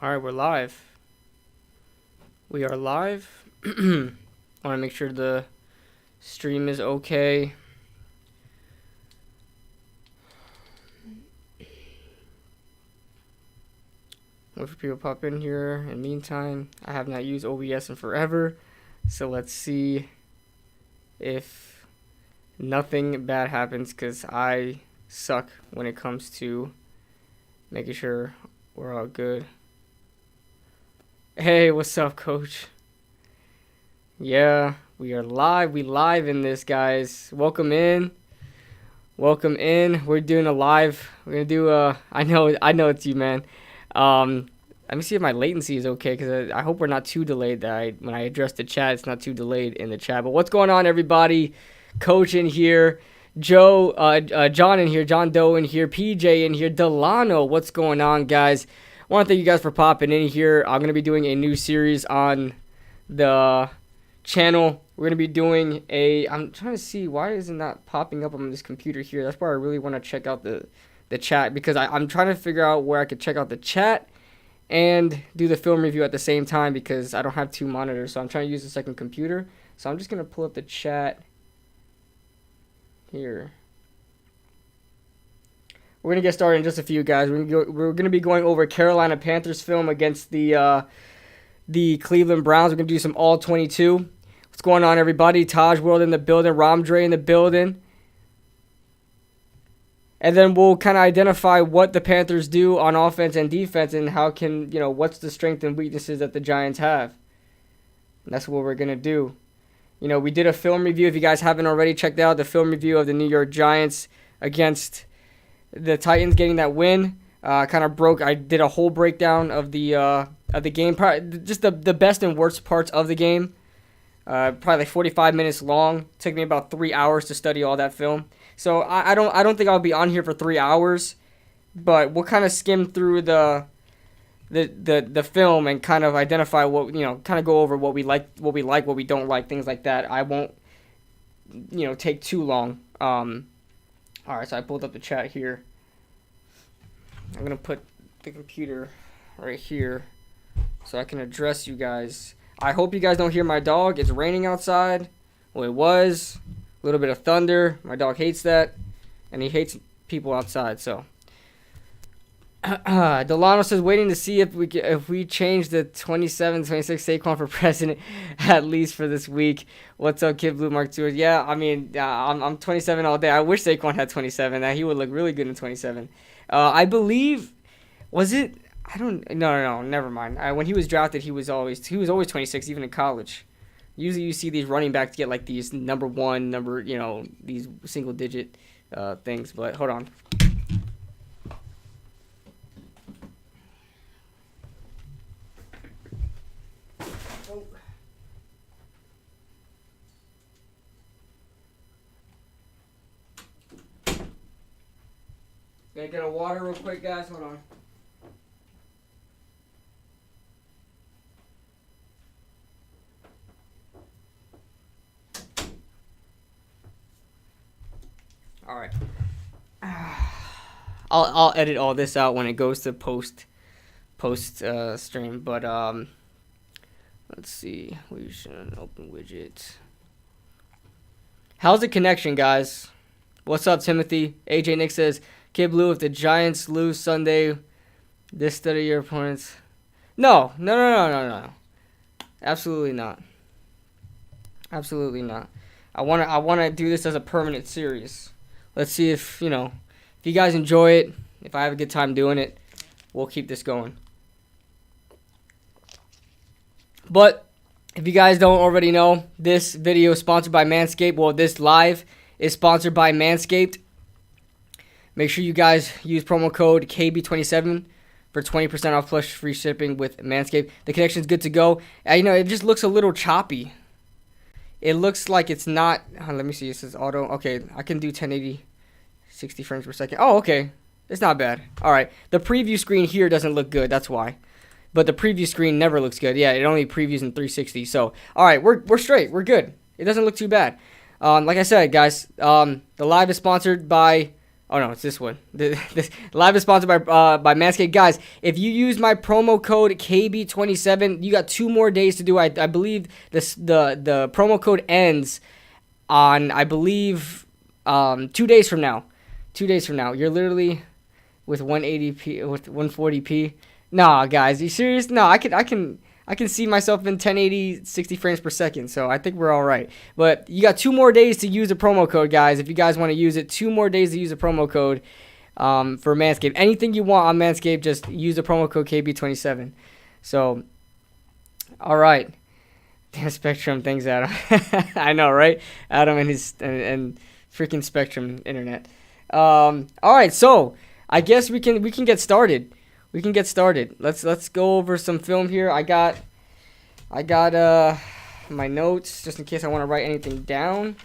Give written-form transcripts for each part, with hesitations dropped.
Alright, we're live. We are live. Want to make sure the stream is okay. Wait for people to pop in here. In the meantime, I have not used OBS in forever. So let's see if nothing bad happens, because I suck when it comes to making sure we're all good. Hey, what's up, coach? Yeah, we are live. We live in this, guys. Welcome in. Welcome in. We're doing a live. We're gonna do I know it's you, man. Let me see if my latency is okay, because I hope we're not too delayed. That when I address the chat, it's not too delayed in the chat. But what's going on, everybody? Coach in here, Joe, John in here, John Doe in here, PJ in here, Delano. What's going on, guys? I want to thank you guys for popping in here. I'm going to be doing a new series on the channel. We're going to be doing I'm trying to see, why is it not popping up on this computer here? That's why I really want to check out the chat, because I'm trying to figure out where I could check out the chat and do the film review at the same time, because I don't have two monitors, so I'm trying to use the second computer. So I'm just going to pull up the chat here. We're going to get started in just a few, guys. We're going to be going over Carolina Panthers film against the Cleveland Browns. We're going to do some all 22. What's going on, everybody? Taj World in the building. Ramdre in the building. And then we'll kind of identify what the Panthers do on offense and defense, and how can, what's the strengths and weaknesses that the Giants have. And that's what we're going to do. We did a film review. If you guys haven't already checked out the film review of the New York Giants against the Titans, getting that win. I did a whole breakdown of the game, just the best and worst parts of the game. Probably like 45 minutes long. Took me about 3 hours to study all that film. So I don't think I'll be on here for 3 hours, but we'll kind of skim through the film and kind of identify what, kind of go over what we like, what we don't like, things like that. I won't, take too long. All right, so I pulled up the chat here. I'm going to put the computer right here so I can address you guys. I hope you guys don't hear my dog. It's raining outside. Well, it was. A little bit of thunder. My dog hates that, and he hates people outside, so. Delano says, waiting to see if we change the 27-26 Saquon for president, at least for this week. What's up, Kid Blue Mark II? Yeah, I mean, I'm 27 all day. I wish Saquon had 27. That he would look really good in 27. I believe, was it? I don't. No. Never mind. When he was drafted, he was always 26, even in college. Usually, you see these running backs get like these number one, these single digit things. But hold on. Gonna get a water real quick, guys. Hold on. All right. I'll edit all this out when it goes to post stream. But let's see. We should open widget. How's the connection, guys? What's up, Timothy? AJ Nick says, Kid Blue, if the Giants lose Sunday, this study your opponents. No. Absolutely not. Absolutely not. I wanna do this as a permanent series. Let's see if you guys enjoy it. If I have a good time doing it, we'll keep this going. But if you guys don't already know, this video is sponsored by Manscaped. Well, this live is sponsored by Manscaped. Make sure you guys use promo code KB27 for 20% off plus free shipping with Manscaped. The connection is good to go. It just looks a little choppy. It looks like it's not. Let me see. It says auto. Okay, I can do 1080, 60 frames per second. Oh, okay. It's not bad. All right. The preview screen here doesn't look good. That's why. But the preview screen never looks good. Yeah, it only previews in 360. So, all right, we're straight. We're good. It doesn't look too bad. Like I said, guys, the live is sponsored by Oh no, it's this one. This live is sponsored by Manscaped. Guys, if you use my promo code KB27, you got 2 more days to do. I believe the promo code ends on, I believe, 2 days from now. 2 days from now. You're literally with 180p, with 140p. Nah, guys, are you serious? No, I can see myself in 1080, 60 frames per second, so I think we're all right. But you got 2 more days to use the promo code, guys. If you guys want to use it, 2 more days to use the promo code for Manscaped. Anything you want on Manscaped, just use the promo code KB27. So, all right. Damn, Spectrum, thanks, Adam. I know, right? Adam and his and freaking Spectrum internet. All right, so I guess we can get started. We can get started. Let's go over some film here. I got my notes just in case I want to write anything down.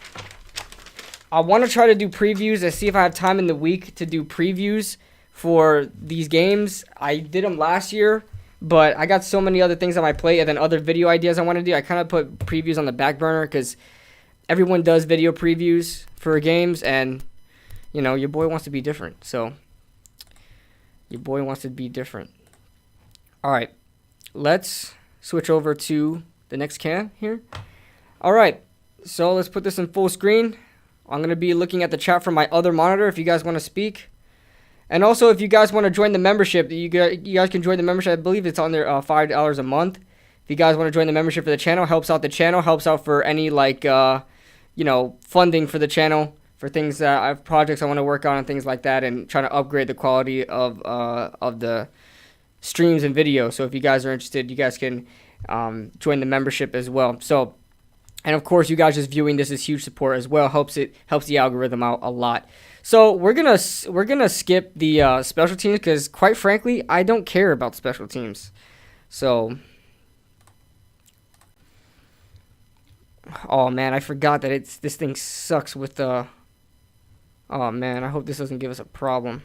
I want to try to do previews and see if I have time in the week to do previews for these games. I did them last year, but I got so many other things on my plate and then other video ideas I want to do. I kind of put previews on the back burner because everyone does video previews for games, and you know, your boy wants to be different. So your boy wants to be different. All right, let's switch over to the next cam here. All right, so let's put this in full screen. I'm going to be looking at the chat from my other monitor if you guys want to speak. And also, if you guys want to join the membership, you guys can join the membership. I believe it's on there, $5 a month. If you guys want to join the membership for the channel, helps out the channel, helps out for any, like, you know, funding for the channel, for things that I have projects I want to work on and things like that, and trying to upgrade the quality of the streams and videos. So if you guys are interested, you guys can join the membership as well. So, and of course, you guys just viewing this is huge support as well. Helps the algorithm out a lot. So we're gonna skip the special teams because, quite frankly, I don't care about special teams. So, oh man, I forgot that this thing sucks with the. Oh man, I hope this doesn't give us a problem.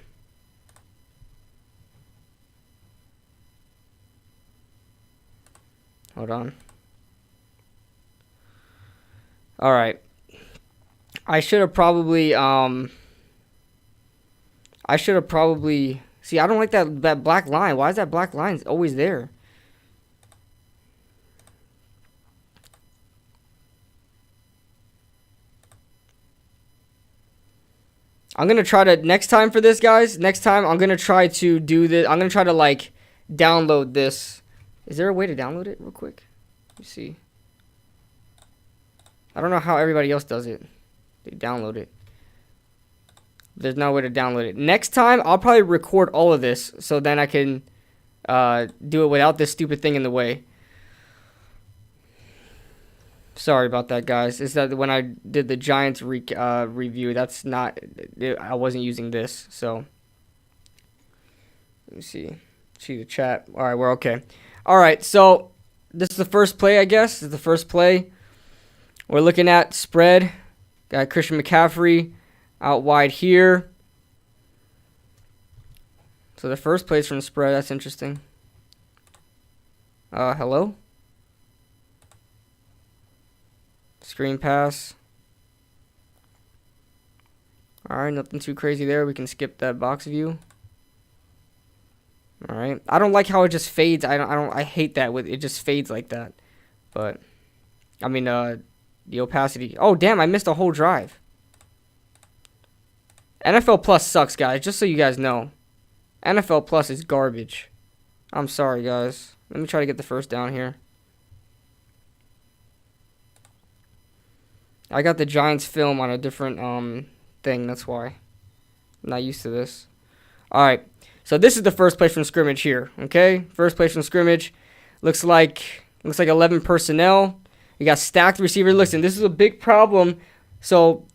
Hold on. All right. I should have probably see, I don't like that black line. Why is that black line always there? I'm going to try to, next time for this, guys, next time I'm going to try to do this. I'm going to try to, like, download this. Is there a way to download it real quick? Let me see. I don't know how everybody else does it. They download it. There's no way to download it. Next time, I'll probably record all of this so then I can do it without this stupid thing in the way. Sorry about that, guys. It's that when I did the Giants review, that's not, I wasn't using this. So, let me see. See the chat. All right, we're okay. All right, so this is the first play, I guess. This is the first play. We're looking at spread. Got Christian McCaffrey out wide here. So the first play is from the spread. That's interesting. Hello? Screen pass. Alright, nothing too crazy there. We can skip that box view. Alright. I don't like how it just fades. I hate that with it just fades like that. But I mean the opacity. Oh damn, I missed a whole drive. NFL Plus sucks, guys, just so you guys know. NFL Plus is garbage. I'm sorry, guys. Let me try to get the first down here. I got the Giants film on a different thing, that's why. I'm not used to this. Alright, so this is the first play from scrimmage here, okay? First play from scrimmage. Looks like 11 personnel. You got stacked receiver. Listen, this is a big problem. So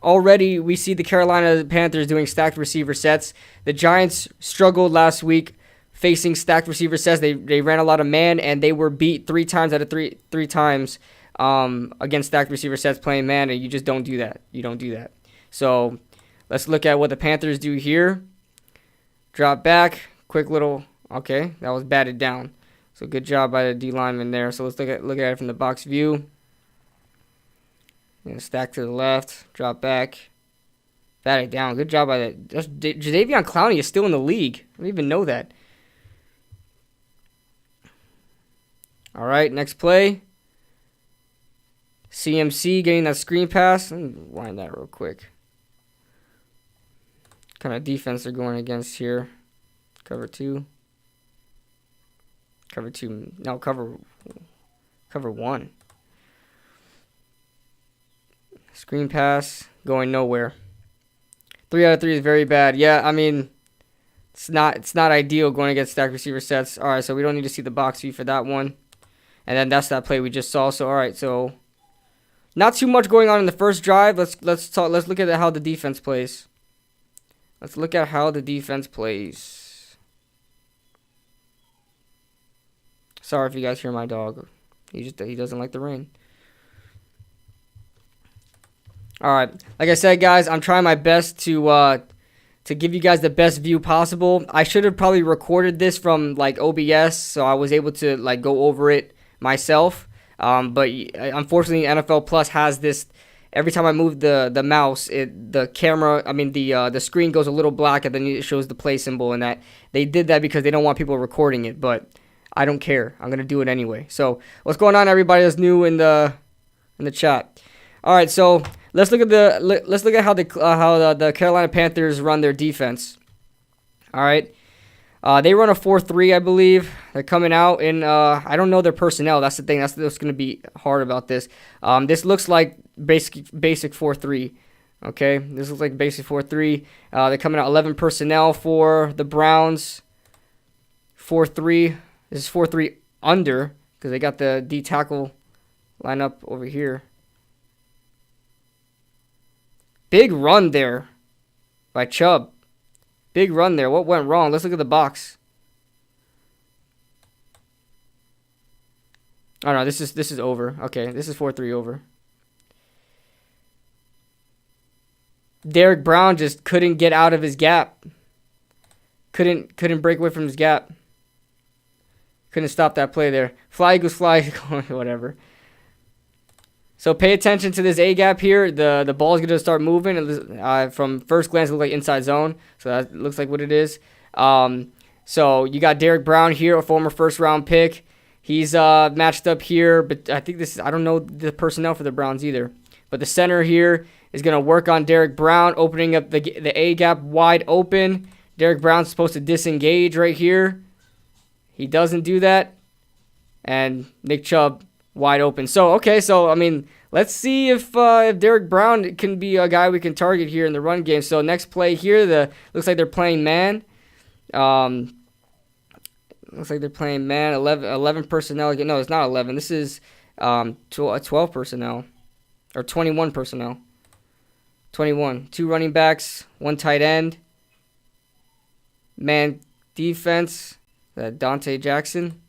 already we see the Carolina Panthers doing stacked receiver sets. The Giants struggled last week facing stacked receiver sets. They ran a lot of man, and they were beat 3 times out of three times against stacked receiver sets playing man, and you just don't do that. You don't do that. So let's look at what the Panthers do here. Drop back, quick little, okay, that was batted down. So good job by the D lineman there. So let's look at it from the box view. Stack to the left, drop back. Bat it down. Good job by that. Jadeveon Clowney is still in the league. I didn't even know that. All right, next play. CMC getting that screen pass. Let me wind that real quick. Kind of defense they're going against here. Cover 2. Cover 2. No, cover 1. Screen pass going nowhere. 3 out of 3 is very bad. Yeah, I mean, it's not ideal going against stacked receiver sets. All right, so we don't need to see the box view for that one. And then that's that play we just saw. So all right, so not too much going on in the first drive. Let's look at how the defense plays. Let's look at how the defense plays. Sorry if you guys hear my dog. He doesn't like the rain. All right, like I said, guys, I'm trying my best to give you guys the best view possible. I should have probably recorded this from like OBS, so I was able to like go over it myself. But unfortunately, NFL Plus has this. Every time I move the mouse, the screen goes a little black, and then it shows the play symbol. And that they did that because they don't want people recording it. But I don't care. I'm gonna do it anyway. So what's going on, everybody that's new in the chat? All right, so let's look at how the Carolina Panthers run their defense. All right. They run a 4-3, I believe. They're coming out in, I don't know their personnel. That's the thing. That's what's going to be hard about this. This looks like basic 4-3. Okay, this looks like basic 4-3. They're coming out 11 personnel for the Browns. 4-3. This is 4-3 under because they got the D tackle lineup over here. Big run there by Chubb. Big run there. What went wrong? Let's look at the box. Oh no, this is over. Okay, this is 4-3 over. Derek Brown just couldn't get out of his gap. Couldn't break away from his gap. Couldn't stop that play there. Fly Eagles fly. Whatever. So pay attention to this A gap here. The ball is going to start moving. From first glance, it looks like inside zone. So that looks like what it is. So you got Derek Brown here, a former first-round pick. He's matched up here, but I think I don't know the personnel for the Browns either. But the center here is going to work on Derek Brown, opening up the A gap wide open. Derek Brown's supposed to disengage right here. He doesn't do that. And Nick Chubb wide open. So, okay, I mean, let's see if Derek Brown can be a guy we can target here in the run game. So, next play here, looks like they're playing man. Looks like they're playing man. 11 personnel. No, it's not 11. This is 12 personnel. Or 21 personnel. 21. 2 running backs, 1 tight end. Man defense. Dante Jackson.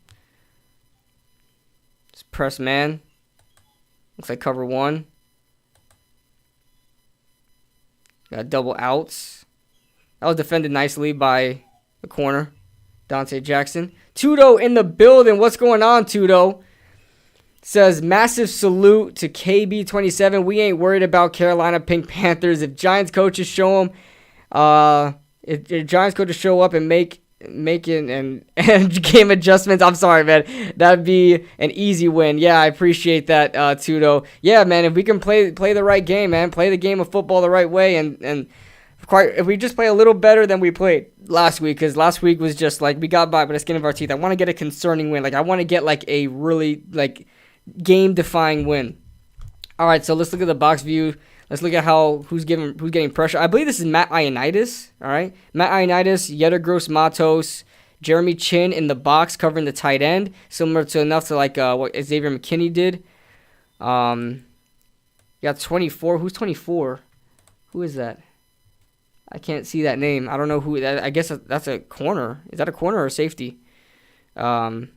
Press man. Looks like cover 1. Got double outs. That was defended nicely by the corner, Dante Jackson. Tudo in the building. What's going on, Tudo? Says, massive salute to KB27. We ain't worried about Carolina Pink Panthers. If Giants coaches show them, if Giants coaches show up and making and game adjustments. I'm sorry, man. That'd be an easy win. Yeah, I appreciate that, Tudo. Yeah, man. If we can play the right game, man, play the game of football the right way, and if we just play a little better than we played last week, because last week was just like we got by the skin of our teeth. I want to get a concerning win. Like I want to get like a really like game-defying win. All right, so let's look at the box view. Let's look at who's getting pressure. I believe this is Matt Ioannidis. All right, Matt Ioannidis, Yetter Gross Matos, Jeremy Chin in the box covering the tight end, similar to like what Xavier McKinney did. You got 24. Who's 24? Who is that? I can't see that name. I don't know who that. I guess that's a corner. Is that a corner or a safety? And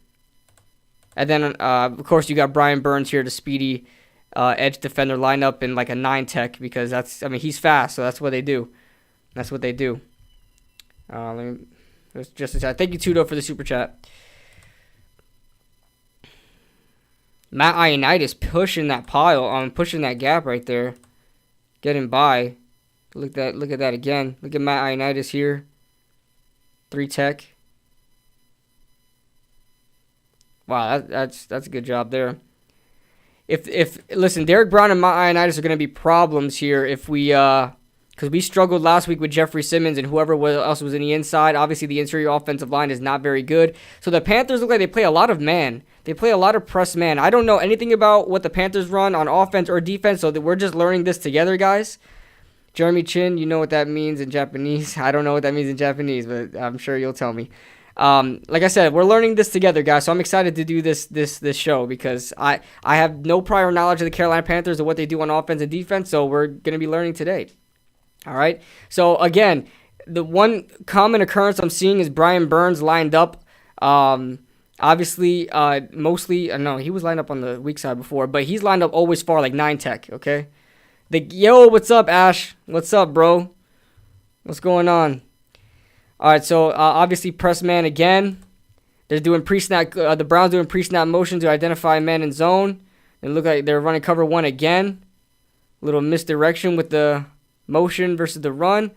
then of course you got Brian Burns here, the speedy edge defender lineup in like a 9 tech because he's fast, so that's what they do. Thank you, Tudo, for the super chat. Matt Ioannidis pushing that pile, pushing that gap right there, getting by. Look at that again. Look at Matt Ioannidis here. 3 tech. Wow, that's a good job there. If listen, Derek Brown and Matt Ioannidis are going to be problems here if we because we struggled last week with Jeffrey Simmons and whoever else was in the inside. Obviously, the interior offensive line is not very good. So the Panthers look like they play a lot of man. They play a lot of press man. I don't know anything about what the Panthers run on offense or defense, so that we're just learning this together, guys. Jeremy Chin, you know what that means in Japanese. I don't know what that means in Japanese, but I'm sure you'll tell me. Like I said, we're learning this together, guys. So I'm excited to do this show because I have no prior knowledge of the Carolina Panthers or what they do on offense and defense. So we're gonna be learning today. All right. So again, the one common occurrence I'm seeing is Brian Burns lined up. Obviously, mostly. No, he was lined up on the weak side before, but he's lined up always far, like 9 tech. Okay. Yo, what's up, Ash? What's up, bro? What's going on? All right. So obviously, press man again. They're doing pre-snap. The Browns doing pre-snap motion to identify man in zone. And look like they're running cover 1 again. Little misdirection with the motion versus the run.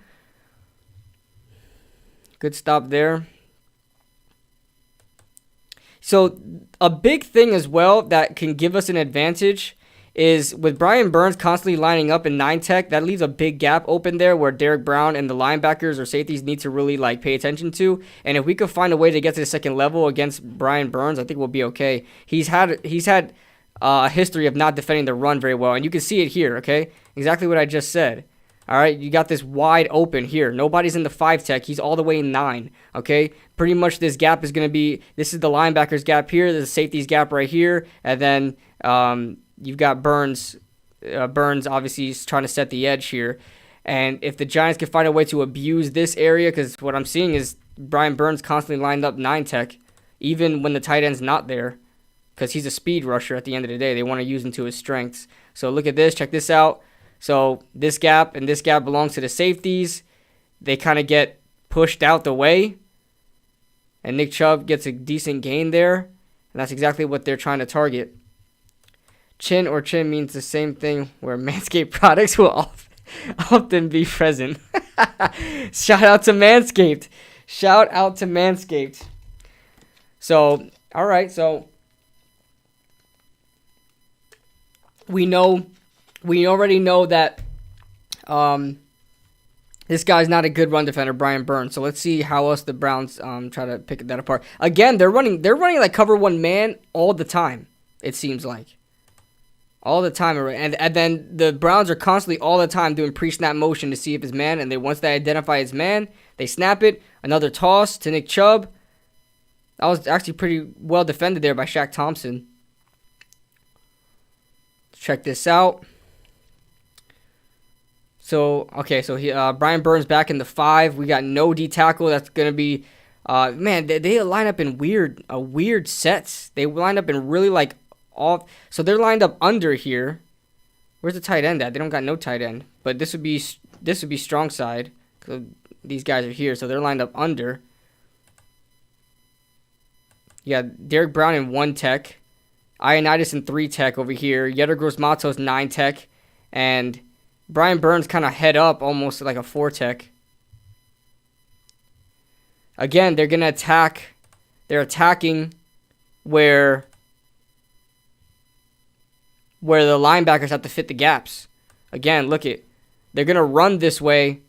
Good stop there. So a big thing as well that can give us an advantage is with Brian Burns constantly lining up in 9 tech, that leaves a big gap open there where Derek Brown and the linebackers or safeties need to really like pay attention to. And if we could find a way to get to the second level against Brian Burns, I think we'll be okay. He's had a history of not defending the run very well, and you can see it here. Okay, exactly what I just said. All right, you got this wide open here. Nobody's in the 5 tech. He's all the way in 9. Okay, pretty much this gap is going to be, this is the linebackers gap here. There's a safeties gap right here. And then you've got Burns. Burns obviously is trying to set the edge here. And if the Giants can find a way to abuse this area, because what I'm seeing is Brian Burns constantly lined up 9 tech, even when the tight end's not there, because he's a speed rusher at the end of the day. They want to use him to his strengths. So look at this. Check this out. So this gap and this gap belongs to the safeties. They kind of get pushed out the way. And Nick Chubb gets a decent gain there. And that's exactly what they're trying to target. Chin or chin means the same thing where Manscaped products will often be present. Shout out to Manscaped. Shout out to Manscaped. So, all right. So, we already know that this guy's not a good run defender, Brian Burns. So let's see how else the Browns try to pick that apart. Again, they're running like cover 1 man all the time. It seems like all the time, and then the Browns are constantly all the time doing pre-snap motion to see if it's man. And once they identify his man, they snap it. Another toss to Nick Chubb. That was actually pretty well defended there by Shaq Thompson. Check this out. So, okay, so Brian Burns back in the 5. We got no D tackle. That's going to be, man, they line up in weird sets. They line up in really like off. So they're lined up under here. Where's the tight end at? They don't got no tight end. But this would be strong side. So these guys are here. So they're lined up under. You got Derek Brown in 1 tech. Ioannidis in 3 tech over here. Yetur Gross-Matos 9 tech. And Brian Burns kind of head up almost like a 4 tech. Again, they're going to attack. They're attacking where the linebackers have to fit the gaps. Again, look it. They're going to run this way.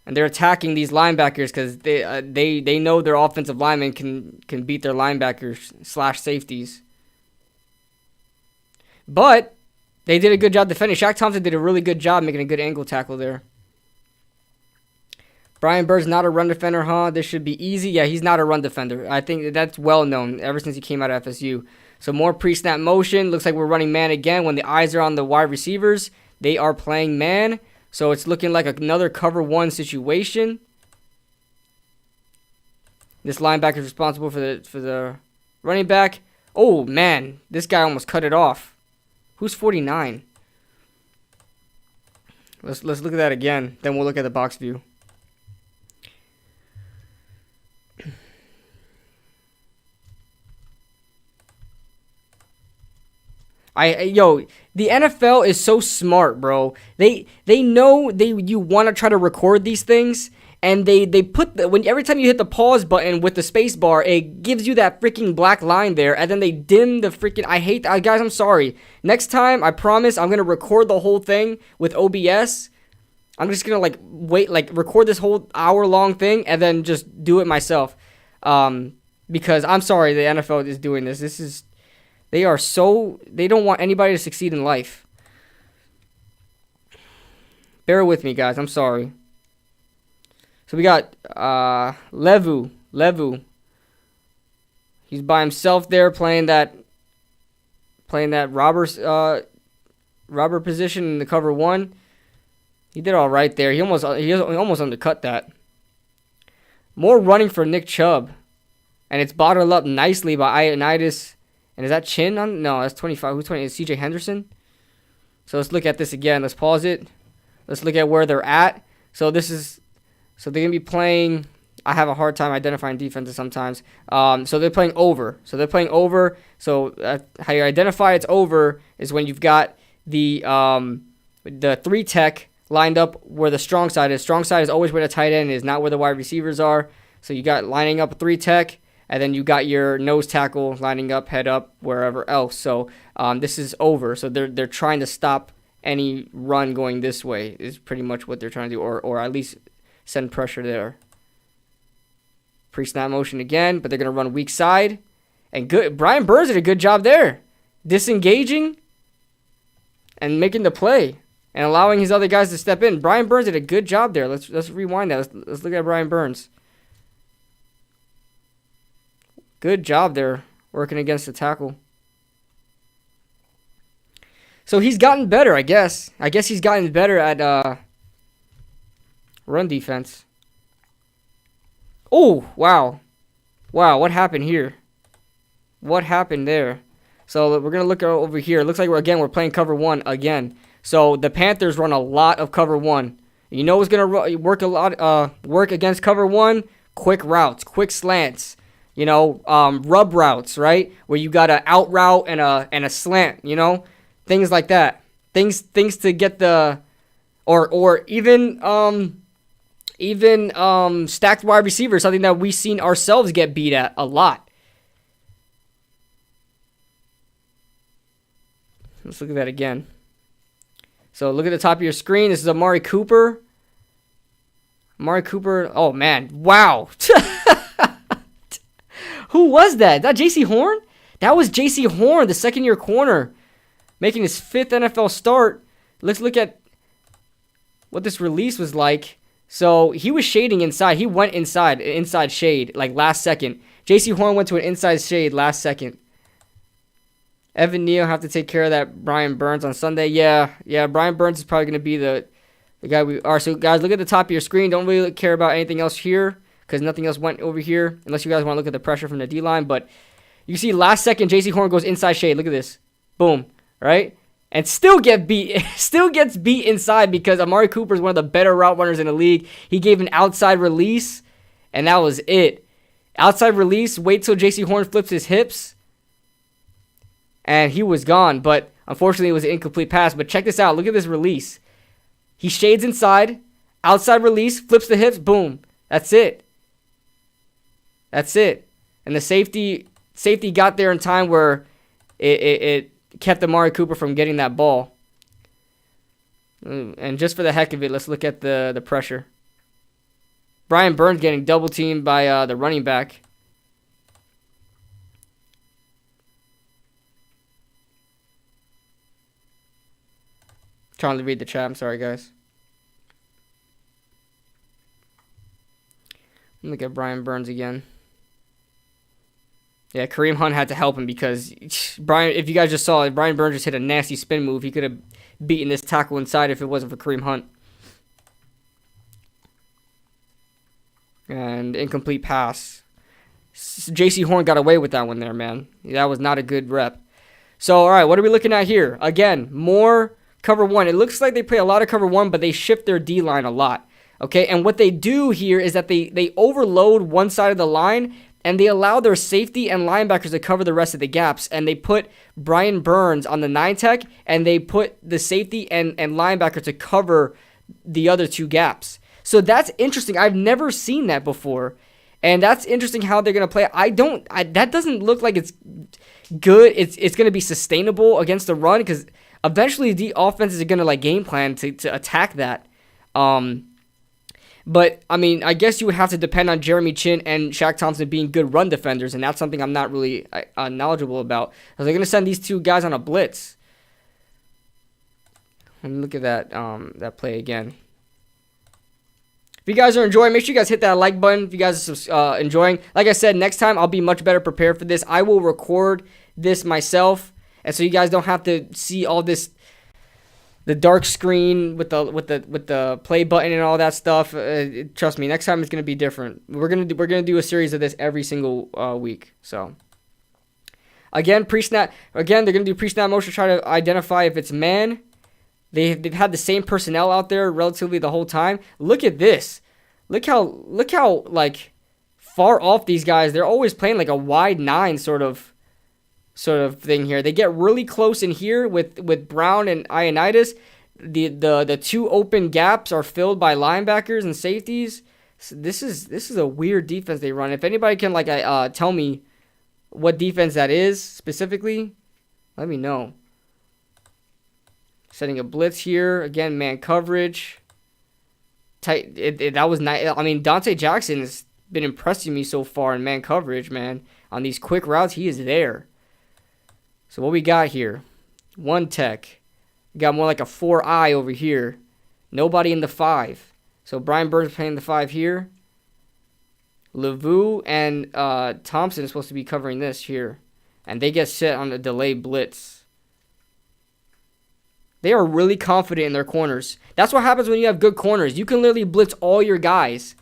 And they're attacking these linebackers because they know their offensive linemen can beat their linebackers / safeties. But they did a good job defending. Shaq Thompson did a really good job making a good angle tackle there. Brian Burns not a run defender, huh? This should be easy. Yeah, he's not a run defender. I think that's well known ever since he came out of FSU. So more pre-snap motion. Looks like we're running man again. When the eyes are on the wide receivers, they are playing man. So it's looking like another cover 1 situation. This linebacker is responsible for the running back. Oh, man. This guy almost cut it off. Who's 49? Let's look at that again. Then we'll look at the box view. The NFL is so smart, bro. They know you want to try to record these things, and they put every time you hit the pause button with the space bar, it gives you that freaking black line there, and then they dim the freaking. I hate that, guys. I'm sorry. Next time, I promise, I'm gonna record the whole thing with OBS. I'm just gonna record this whole hour-long thing and then just do it myself. Because I'm sorry, the NFL is doing this. They don't want anybody to succeed in life. Bear with me, guys. I'm sorry. So we got Levu. He's by himself there playing that robber position in the cover one. He did all right there. He almost undercut that. More running for Nick Chubb. And it's bottled up nicely by Ioannidis. And is that Chin on? No, that's 25. Who's 20? It's CJ Henderson. So let's look at this again. Let's pause it. Let's look at where they're at. So they're going to be playing. I have a hard time identifying defenses sometimes. So they're playing over. So how you identify it's over is when you've got the 3 tech lined up where the strong side is. Strong side is always where the tight end is, not where the wide receivers are. So you got lining up 3 tech. And then you got your nose tackle lining up, head up, wherever else. So this is over. So they're trying to stop any run going this way is pretty much what they're trying to do, or at least send pressure there. Pre-snap motion again, but they're going to run weak side. And good. Brian Burns did a good job there. Disengaging and making the play and allowing his other guys to step in. Brian Burns did a good job there. Let's rewind that. Let's look at Brian Burns. Good job there, working against the tackle. So he's gotten better, I guess. I guess he's gotten better at run defense. Oh, wow. Wow, what happened here? What happened there? So we're going to look over here. It looks like we're playing cover 1 again. So the Panthers run a lot of cover 1. You know what's going to work against cover 1? Quick routes, quick slants. Rub routes, right? Where you got an out route and a slant, things like that. Things to get the, or even stacked wide receiver, something that we've seen ourselves get beat at a lot. Let's look at that again. So look at the top of your screen. This is Amari Cooper. Oh man, wow. Who was that? Is that J.C. Horn? That was J.C. Horn, the second-year corner, making his 5th NFL start. Let's look at what this release was like. So he was shading inside. He went inside shade, like last second. J.C. Horn went to an inside shade last second. Evan Neal have to take care of that Brian Burns on Sunday. Yeah, Brian Burns is probably going to be the guy we are. So, guys, look at the top of your screen. Don't really care about anything else here, because nothing else went over here, unless you guys want to look at the pressure from the D-line. But you see last second, J.C. Horn goes inside shade. Look at this. Boom. Right? And still gets beat inside because Amari Cooper is one of the better route runners in the league. He gave an outside release, and that was it. Outside release, wait till J.C. Horn flips his hips, and he was gone. But unfortunately, it was an incomplete pass. But check this out. Look at this release. He shades inside, outside release, flips the hips, boom. That's it. And the safety got there in time where it kept Amari Cooper from getting that ball. And just for the heck of it, let's look at the pressure. Brian Burns getting double teamed by the running back. Trying to read the chat. I'm sorry, guys. Look at Brian Burns again. Yeah, Kareem Hunt had to help him because if you guys just saw it, Brian Burns just hit a nasty spin move. He could have beaten this tackle inside if it wasn't for Kareem Hunt. And incomplete pass. J.C. Horn got away with that one there, man. That was not a good rep. So, all right, what are we looking at here? Again, more cover one. It looks like they play a lot of cover one, but they shift their D-line a lot. Okay, and what they do here is that they overload one side of the line, and they allow their safety and linebackers to cover the rest of the gaps, and they put Brian Burns on the 9-tech, and they put the safety and linebacker to cover the other 2 gaps. So that's interesting. I've never seen that before, and that's interesting how they're going to play. That doesn't look like it's good. It's going to be sustainable against the run, because eventually the offenses are going to like game plan to attack that. But, I mean, I guess you would have to depend on Jeremy Chin and Shaq Thompson being good run defenders, and that's something I'm not really knowledgeable about. Are they going to send these 2 guys on a blitz? Let me look at that play again. If you guys are enjoying, make sure you guys hit that like button if you guys are enjoying. Like I said, next time I'll be much better prepared for this. I will record this myself, and so you guys don't have to see all this, the dark screen with the play button and all that stuff. Trust me, next time it's gonna be different. We're gonna do a series of this every single week. So again, pre-snap. Again, they're gonna do pre-snap motion to try to identify if it's man. They've had the same personnel out there relatively the whole time. Look at this. Look how like far off these guys. They're always playing like a wide 9 sort of thing here. They get really close in here with Brown and Ioannidis. The 2 open gaps are filled by linebackers and safeties. So this is a weird defense they run. If anybody can like tell me what defense that is specifically, let me know. Setting a blitz here again, man coverage. Tight. That was nice. I mean, Dante Jackson has been impressing me so far in man coverage, man. On these quick routes, he is there. So what we got here? 1-tech. We got more like a 4-eye over here. Nobody in the 5. So Brian Burns playing the 5 here. Lavu and Thompson is supposed to be covering this here. And they get set on a delayed blitz. They are really confident in their corners. That's what happens when you have good corners. You can literally blitz all your guys.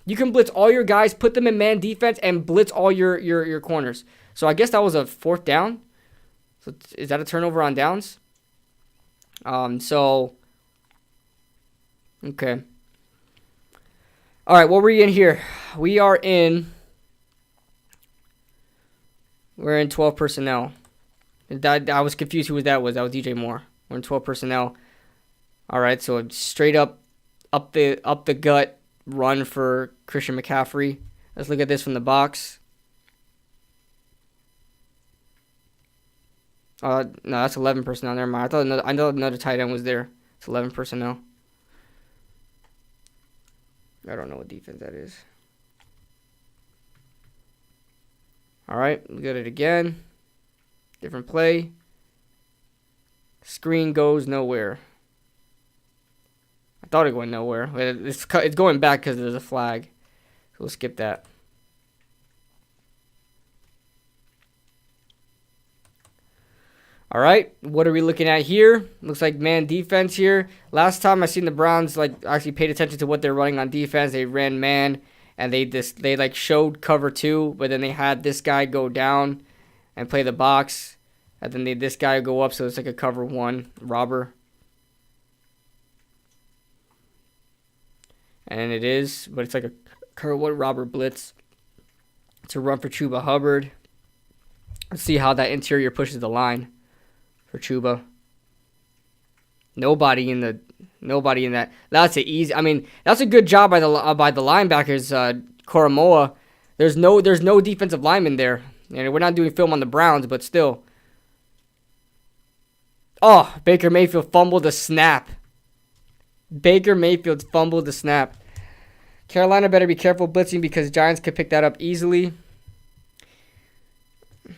You can blitz all your guys, put them in man defense, and blitz all your corners. So I guess that was a 4th down. So is that a turnover on downs? Okay. All right, what were we in here? We're in 12 personnel. I was confused who that was. That was DJ Moore. We're in 12 personnel. All right, so straight up the gut run for Christian McCaffrey. Let's look at this from the box. No, that's 11 personnel. Never mind. I know another tight end was there. It's 11 personnel. I don't know what defense that is. All right, look at it again. Different play. Screen goes nowhere. I thought it went nowhere. It's going back because there's a flag. So we'll skip that. All right, what are we looking at here? Looks like man defense here. Last time I seen the Browns like actually paid attention to what they're running on defense. They ran man, and they like showed cover 2, but then they had this guy go down and play the box. And then this guy go up, so it's like a cover 1 robber. And it is, but it's like a cover 1 robber blitz. It's a run for Chuba Hubbard. Let's see how that interior pushes the line for Chuba. Nobody in that. That's an easy. I mean, that's a good job by the linebackers. Koromoa. There's no defensive lineman there, and we're not doing film on the Browns, but still. Oh, Baker Mayfield fumbled the snap. Carolina better be careful blitzing because Giants could pick that up easily.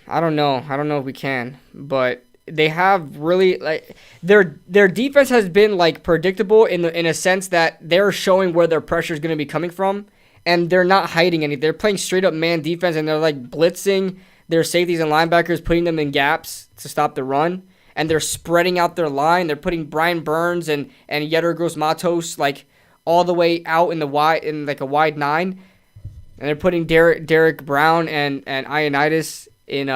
I don't know if we can, but they have really like their defense has been like predictable in a sense that they're showing where their pressure is going to be coming from, and they're not hiding anything. They're playing straight up man defense, and they're like blitzing their safeties and linebackers, putting them in gaps to stop the run. And they're spreading out their line. They're putting Brian Burns and Yetur Gross-Matos like all the way out in like a wide 9, and they're putting Derek Brown and Ioannidis in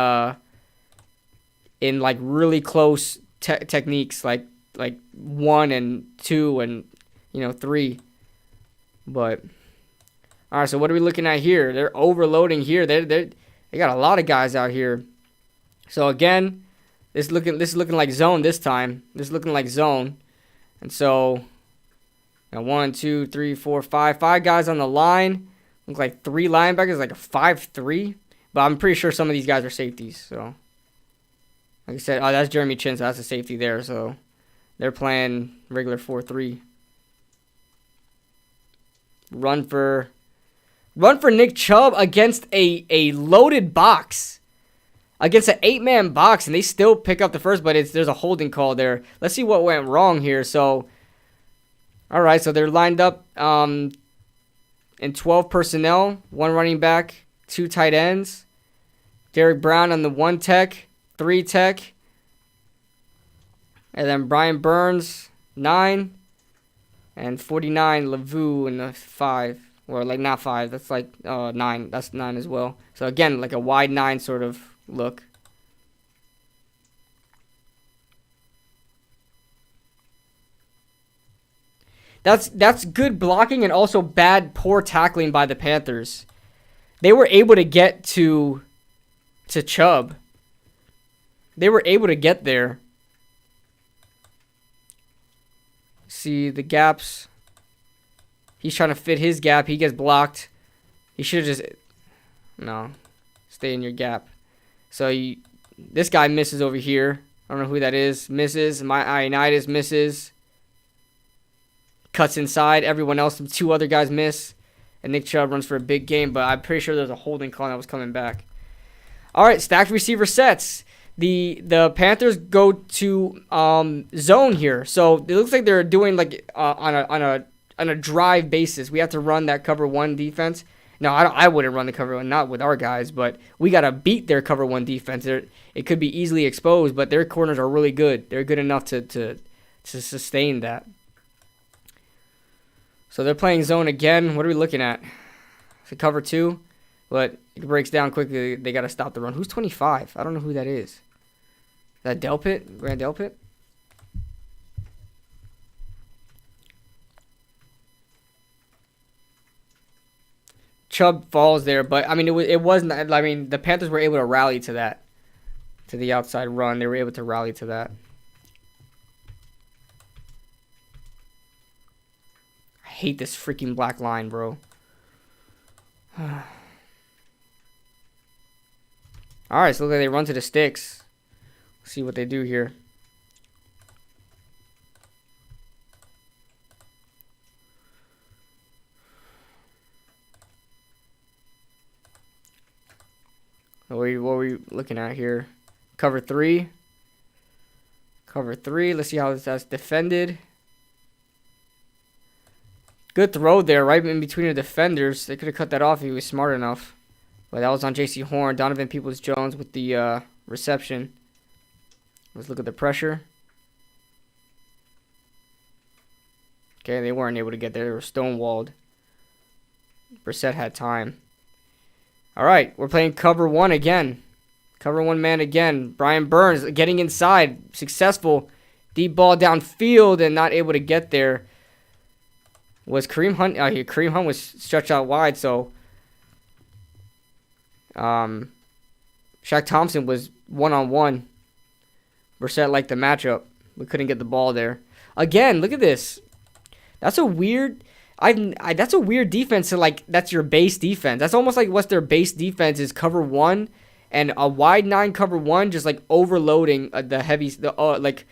like really close techniques like 1 and 2 and 3. But All right, so what are we looking at here? They're overloading here. They got a lot of guys out here. So again, this is looking like zone this time. This is looking like zone. And so, 1, 2, 3, 4, 5. 5 guys on the line. Look like 3 linebackers, like a 5-3. But I'm pretty sure some of these guys are safeties. So, like I said, that's Jeremy Chin, so that's a safety there. So, they're playing regular 4-3. Run for Nick Chubb against a loaded box. Against an 8-man box, and they still pick up the first, but there's a holding call there. Let's see what went wrong here. So, all right, so they're lined up in 12 personnel, 1 running back, 2 tight ends. Derek Brown on the 1 tech, 3 tech. And then Brian Burns, 9. And 49, Lavu in the 5. Or, like, not 5. That's, like, 9. That's 9 as well. So, again, like a wide 9 sort of look. That's good blocking and also poor tackling by the Panthers. They were able to get to Chubb. They were able to get there. See the gaps. He's trying to fit his gap. He gets blocked. He should have just... No. Stay in your gap. So this guy misses over here. I don't know who that is. Misses. My Ioannidis misses. Cuts inside. Everyone else, 2 other guys miss. And Nick Chubb runs for a big game, but I'm pretty sure there's a holding call that was coming back. All right, stacked receiver sets. The Panthers go to zone here. So it looks like they're doing like on a drive basis. We have to run that cover 1 defense. No, I wouldn't run the cover 1, not with our guys, but we got to beat their cover 1 defense. It could be easily exposed, but their corners are really good. They're good enough to sustain that. So they're playing zone again. What are we looking at? It's a cover 2, but it breaks down quickly. They got to stop the run. Who's 25? I don't know who that is. Is that Delpit? Grand Delpit? Chubb falls there, but I mean it wasn't. I mean the Panthers were able to rally to that, to the outside run. They were able to rally to that. I hate this freaking black line, bro. All right, so look like they run to the sticks. Let's see what they do here. What are we looking at here? Cover 3. Cover 3. Let's see how that's defended. Good throw there, right in between the defenders. They could have cut that off if he was smart enough. But that was on J.C. Horn. Donovan Peoples-Jones with the reception. Let's look at the pressure. Okay, they weren't able to get there. They were stonewalled. Brissett had time. All right, we're playing cover 1 again. Cover 1 man again. Brian Burns getting inside. Successful. Deep ball downfield and not able to get there. Was Kareem Hunt out here? Kareem Hunt was stretched out wide, so Shaq Thompson was one-on-one. Brissett liked the matchup. We couldn't get the ball there. Again, look at this. That's a weird... that's a weird defense to like. That's your base defense. That's almost like what's their base defense is cover 1 and a wide 9 cover 1, just like overloading the heavies. Like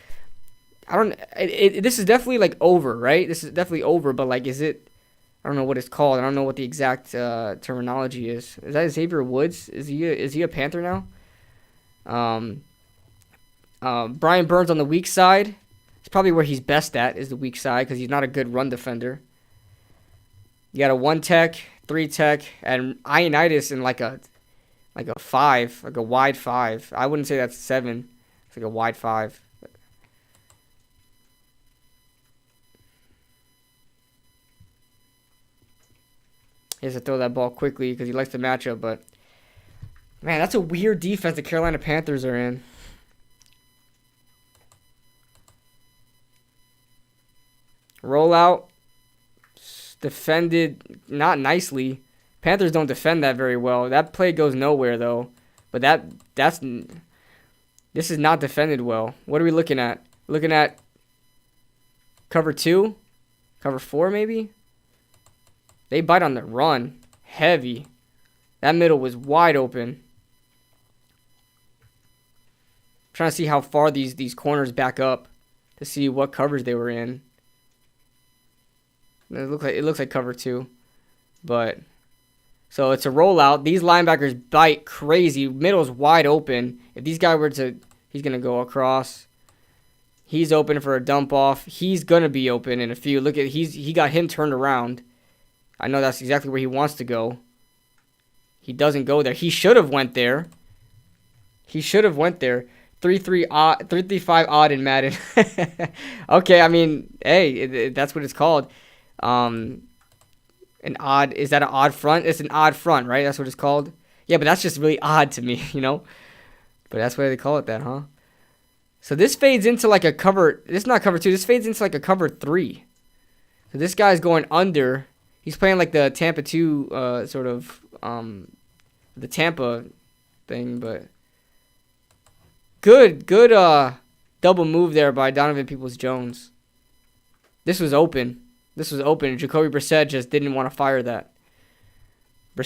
I don't. This is definitely like over, right? This is definitely over. But like, is it? I don't know what it's called. I don't know what the exact terminology is. Is that Xavier Woods? Is he a Panther now? Brian Burns on the weak side. It's probably where he's best at is the weak side because he's not a good run defender. You got a 1 tech, 3 tech, and Ioannidis in like a 5, like a wide 5. I wouldn't say that's 7. It's like a wide 5. He has to throw that ball quickly because he likes the matchup, but man, that's a weird defense the Carolina Panthers are in. Rollout. Defended not nicely. Panthers don't defend that very well. That play goes nowhere though. But this is not defended well. What are we looking at? Looking at cover 2, cover 4 maybe. They bite on the run, heavy. That middle was wide open. Trying to see how far these corners back up to see what covers they were in. It looks like cover 2, but so it's a rollout. These linebackers bite crazy. Middle's wide open. If these guys were to, he's gonna go across. He's open for a dump off. He's gonna be open in a few. Look at he got him turned around. I know that's exactly where he wants to go. He doesn't go there. He should have went there. He should have went there. 3-3 odd, 3-3-5 odd in Madden. Okay, I mean, hey, that's what it's called. An odd, is that an odd front? It's an odd front, right? That's what it's called. Yeah, but that's just really odd to me, you know. But that's why they call it that, huh? So this fades into like a cover. This is not cover 2. This fades into like a cover 3. So this guy's going under. He's playing like the Tampa 2 sort of the Tampa thing, but good double move there by Donovan Peoples-Jones. This was open. Jacoby Brissett just didn't want to fire that. But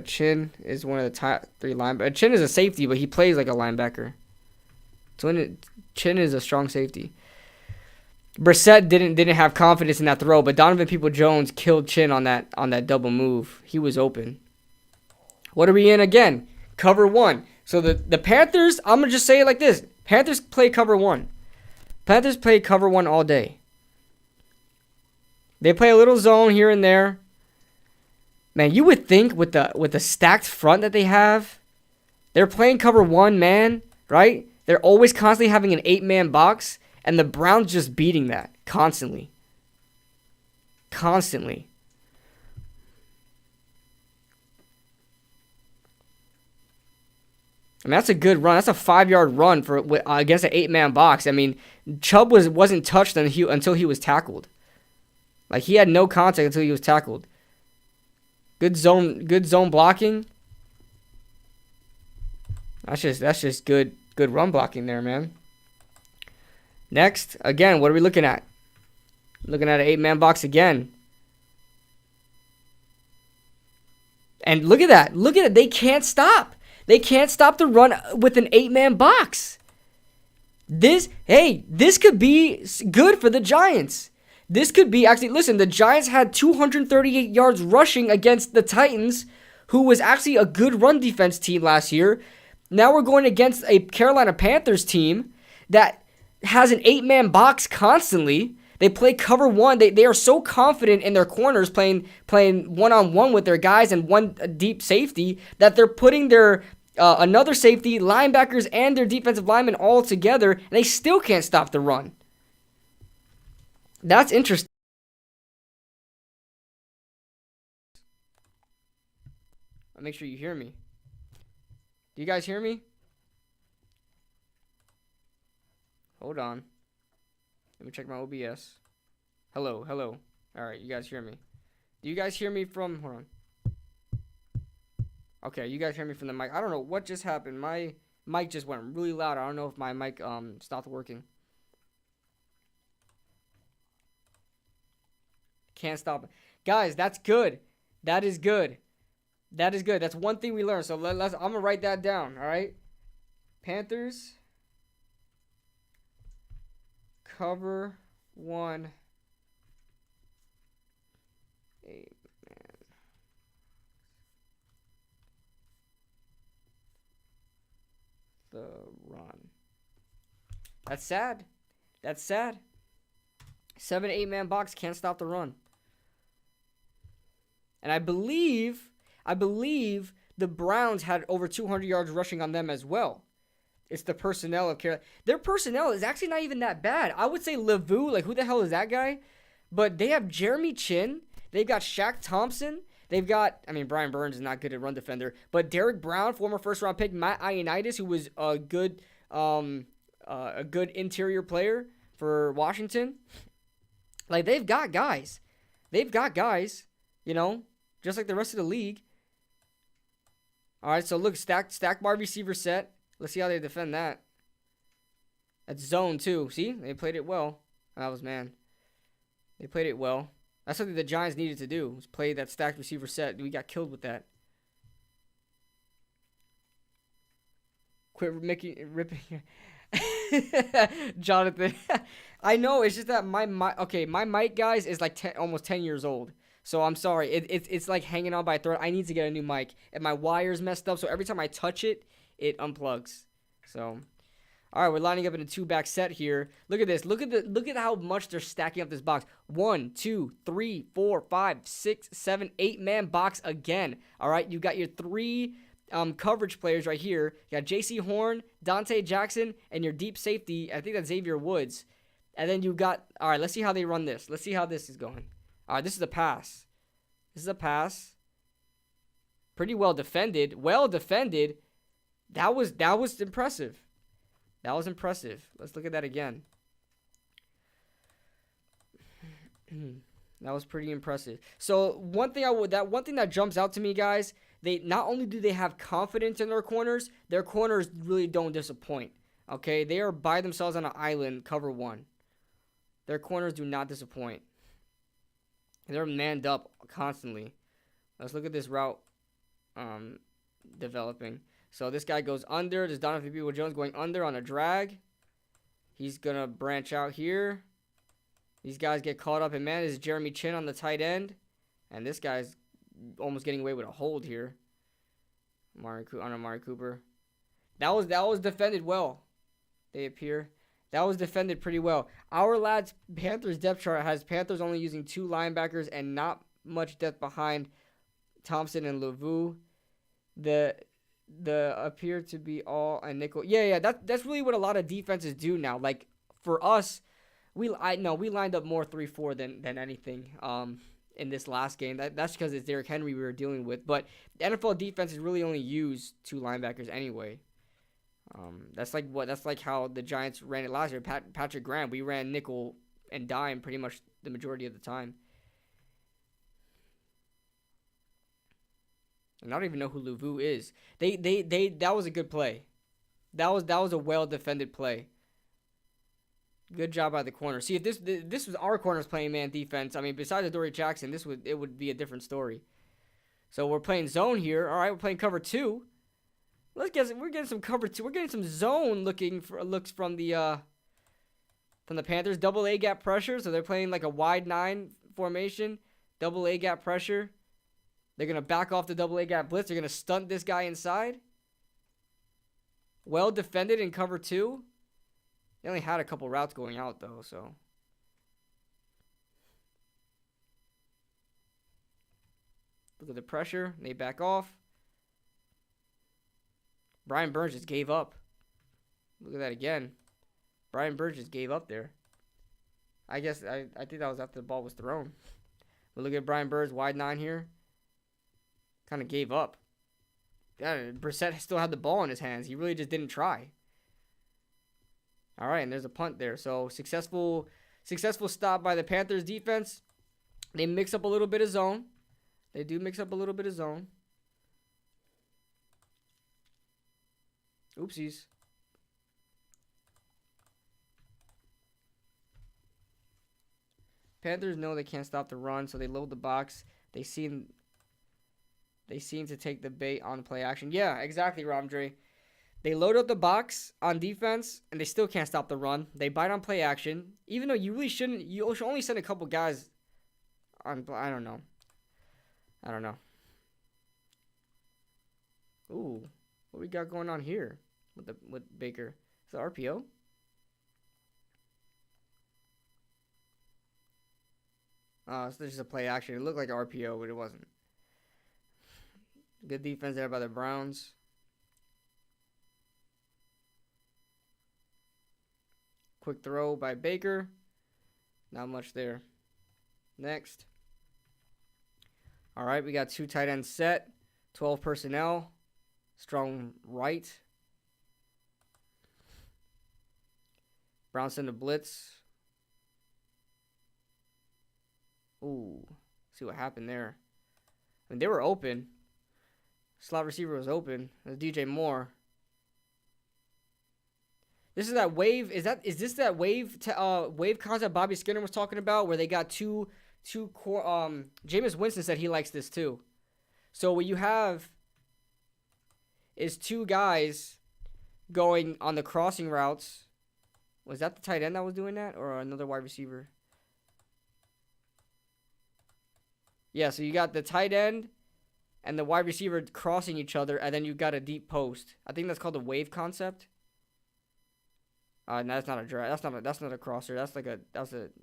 Chin is one of the top 3 linebackers. Chin is a safety, but he plays like a linebacker. Chin is a strong safety. Brissett didn't have confidence in that throw, but Donovan Peoples-Jones killed Chin on that double move. He was open. What are we in again? Cover 1. So the Panthers, I'm going to just say it like this. Panthers play cover 1. Panthers play cover 1 all day. They play a little zone here and there. Man, you would think with the stacked front that they have, they're playing cover 1 man, right? They're always constantly having an 8-man box, and the Browns just beating that constantly. Constantly. I mean, that's a good run. That's a 5-yard run for against an 8-man box. I mean, Chubb wasn't touched until he was tackled. Like, he had no contact until he was tackled. Good zone blocking. That's just good run blocking there, man. Next, again, what are we looking at? Looking at an 8-man box again. And look at that. Look at it. They can't stop. They can't stop the run with an 8-man box. This could be good for the Giants. This could be, actually, listen, the Giants had 238 yards rushing against the Titans, who was actually a good run defense team last year. Now we're going against a Carolina Panthers team that has an 8-man box constantly. They play cover 1. They are so confident in their corners playing one-on-one with their guys and one deep safety that they're putting their another safety, linebackers, and their defensive linemen all together, and they still can't stop the run. That's interesting. I'll make sure you hear me. Do you guys hear me? Hold on. Let me check my OBS. Hello. All right, you guys hear me. Do you guys hear me from... Hold on. Okay, you guys hear me from the mic. I don't know what just happened. My mic just went really loud. I don't know if my mic stopped working. Can't stop it. Guys, that's good. That is good. That's one thing we learned. So I'm going to write that down, all right? Panthers cover 1 8-man. The run. That's sad. 7-8-man box can't stop the run. And I believe the Browns had over 200 yards rushing on them as well. It's the personnel of Carolina. Their personnel is actually not even that bad. I would say Levu, like, who the hell is that guy? But they have Jeremy Chin. They've got Shaq Thompson. They've got, I mean, Brian Burns is not good at run defender. But Derek Brown, former first-round pick. Matt Ioannidis, who was a good interior player for Washington. Like, they've got guys. You know, just like the rest of the league. All right, so look, stack wide receiver set. Let's see how they defend that. That's zone too. See, they played it well. That was man. They played it well. That's something the Giants needed to do. Was play that stacked receiver set. We got killed with that. Quit ripping. Jonathan. I know, it's just that my mic, guys, is like almost 10 years old. So I'm sorry. It's like hanging on by a thread. I need to get a new mic. And my wire's messed up, so every time I touch it, it unplugs. So all right, we're lining up in a 2-back set here. Look at this. Look at how much they're stacking up this box. 1, 2, 3, 4, 5, 6, 7, 8-man box again. All right, you got your 3 coverage players right here. You got J.C. Horn, Dante Jackson, and your deep safety. I think that's Xavier Woods. And then you got, all right, let's see how they run this. Let's see how this is going. All right, this is a pass. This is a pass. Pretty well defended. Well defended. That was impressive. That was impressive. Let's look at that again. That was pretty impressive. So one thing that jumps out to me, guys, they not only do they have confidence in their corners really don't disappoint. Okay, they are by themselves on an island, cover 1. Their corners do not disappoint. They're manned up constantly. Let's look at this route developing. So this guy goes under. There's Donovan Peoples-Jones going under on a drag. He's going to branch out here. These guys get caught up in man. This is Jeremy Chin on the tight end. And this guy's almost getting away with a hold here. Amari Cooper. That was defended well. They appear. That was defended pretty well. Our lads Panthers depth chart has Panthers only using 2 linebackers and not much depth behind Thompson and Lavu. The appear to be all a nickel. Yeah, that's really what a lot of defenses do now. Like for us, we lined up more 3-4 than anything in this last game. That's because it's Derrick Henry we were dealing with. But the NFL defenses really only use 2 linebackers anyway. That's like how the Giants ran it last year. Patrick Graham, we ran nickel and dime pretty much the majority of the time. And I don't even know who Lavu is. That was a good play. That was a well defended play. Good job by the corner. See, if this was our corners playing man defense, I mean, besides Adoree Jackson, it would be a different story. So we're playing zone here. All right, we're playing cover 2. We're getting some cover 2. We're getting some zone looks from the Panthers. Double A gap pressure, so they're playing like a wide 9 formation. Double A gap pressure. They're going to back off the double A gap blitz. They're going to stunt this guy inside. Well defended in cover 2. They only had a couple routes going out, though, so. Look at the pressure. They back off. Brian Burns just gave up. Look at that again. Brian Burns just gave up there. I guess I think that was after the ball was thrown. But look at Brian Burns, wide 9 here. Kind of gave up. Yeah, Brissett still had the ball in his hands. He really just didn't try. All right, and there's a punt there. So successful stop by the Panthers defense. They mix up a little bit of zone. They do mix up a little bit of zone. Oopsies. Panthers know they can't stop the run, so they load the box. They seem to take the bait on play action. Yeah, exactly, Ramdre. They load up the box on defense, and they still can't stop the run. They bite on play action, even though you really shouldn't. You should only send a couple guys on. I don't know. Ooh, what we got going on here with Baker? Is it RPO? It's just a play action. It looked like RPO, but it wasn't. Good defense there by the Browns. Quick throw by Baker. Not much there. Next. All right, we got 2 tight ends set. 12 personnel. Strong right. Browns send a blitz. Ooh. See what happened there. I mean, they were open. Slot receiver was open. It was DJ Moore. This is that wave. Is this that wave concept Bobby Skinner was talking about, where they got two core? Jameis Winston said he likes this too. So what you have is two guys going on the crossing routes. Was that the tight end that was doing that, or another wide receiver? Yeah. So you got the tight end and the wide receiver crossing each other, and then you got a deep post. I think that's called the wave concept. No, that's not a drag. That's not a crosser.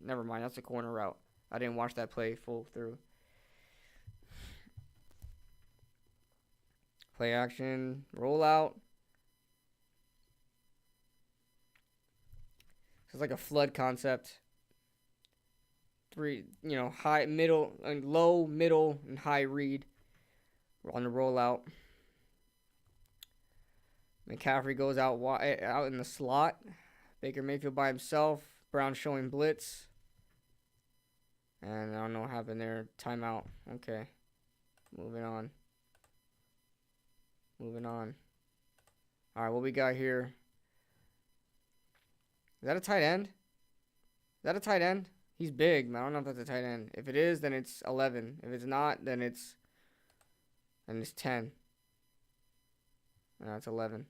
Never mind. That's a corner route. I didn't watch that play full through. Play action, rollout. It's like a flood concept. High, middle, and low, middle, and high read. We're on the rollout. McCaffrey goes out in the slot. Baker Mayfield by himself. Brown showing blitz. And I don't know what happened there. Timeout. Okay. Moving on. All right, what we got here? Is that a tight end? He's big, man. I don't know if that's a tight end. If it is, then it's 11. If it's not, then it's 10. No, it's 11.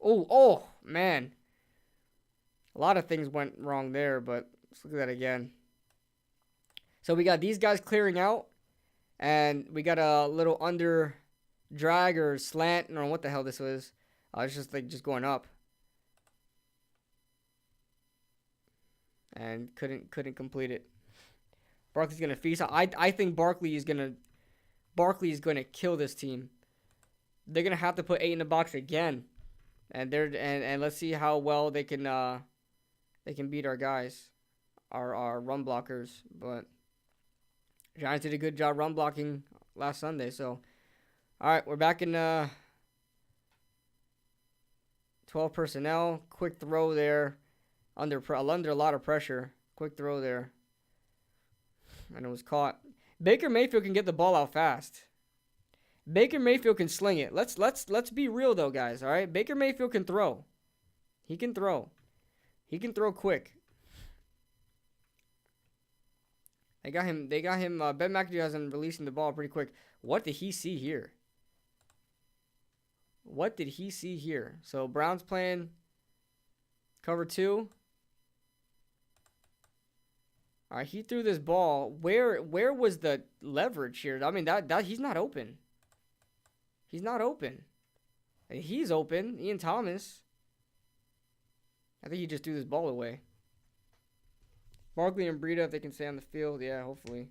Oh, man. A lot of things went wrong there, but let's look at that again. So we got these guys clearing out, and we got a little under drag or slant. I don't know what the hell this was. It's just going up. And couldn't complete it. Barkley's gonna feast. I think Barkley is gonna kill this team. They're gonna have to put 8 in the box again, and let's see how well they can beat our guys, our run blockers. But Giants did a good job run blocking last Sunday. So, all right, we're back in 12 personnel. Quick throw there. Under a lot of pressure. Quick throw there. And it was caught. Baker Mayfield can get the ball out fast. Baker Mayfield can sling it. Let's be real though, guys, all right? Baker Mayfield can throw. He can throw. He can throw quick. They got him Ben McAdoo has him releasing the ball pretty quick. What did he see here? So Brown's playing cover 2. All right, he threw this ball. Where was the leverage here? I mean, that he's not open. He's open. Ian Thomas. I think he just threw this ball away. Barkley and Breida, if they can stay on the field, yeah, hopefully.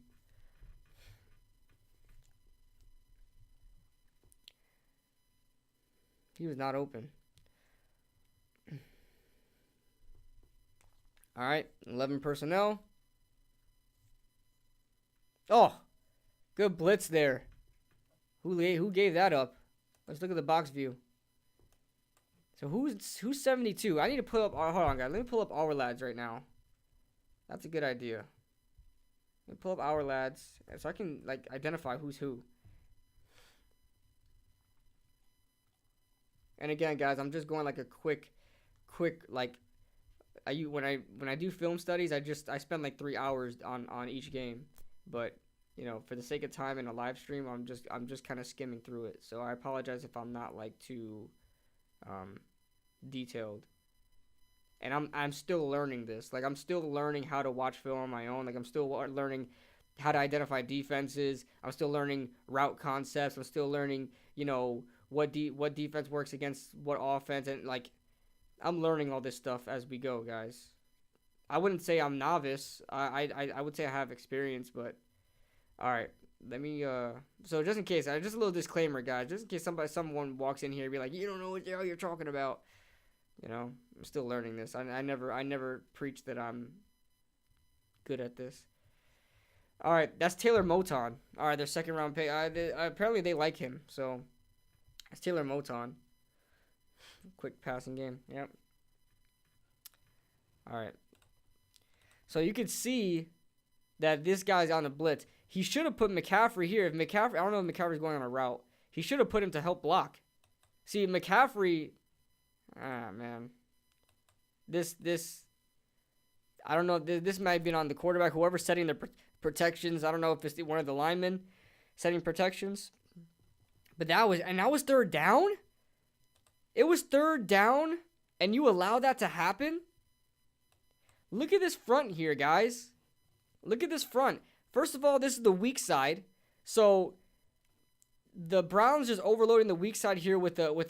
He was not open. All right, 11 personnel. Oh, good blitz there. Who gave that up? Let's look at the box view. So who's 72? I need to pull up. Hold on, guys. Let me pull up our lads right now. That's a good idea. Let me pull up our lads so I can identify who's who. And again, guys, I'm just going like a quick like. When I do film studies, I spend like 3 hours on each game. But for the sake of time in a live stream, I'm just kind of skimming through it. So I apologize if I'm not like too detailed. And I'm still learning this. Like I'm still learning how to watch film on my own. Like I'm still learning how to identify defenses. I'm still learning route concepts. I'm still learning what defense works against what offense, and like I'm learning all this stuff as we go, guys. I wouldn't say I'm novice. I would say I have experience, but all right. Let me so just in case, just a little disclaimer, guys. Just in case someone walks in here and be like, "You don't know what the hell you're talking about." I'm still learning this. I never preach that I'm good at this. All right, that's Taylor Moton. All right, their second round pick. Apparently they like him, so that's Taylor Moton. Quick passing game. Yep. All right. So you can see that this guy's on the blitz. He should have put McCaffrey here. If McCaffrey, I don't know if McCaffrey's going on a route. He should have put him to help block. See, McCaffrey, man. I don't know. This might have been on the quarterback. Whoever's setting the protections. I don't know if it's one of the linemen setting protections. But that was third down? It was third down, and you allow that to happen? Look at this front here, guys. Look at this front. First of all, this is the weak side. So the Browns just overloading the weak side here with I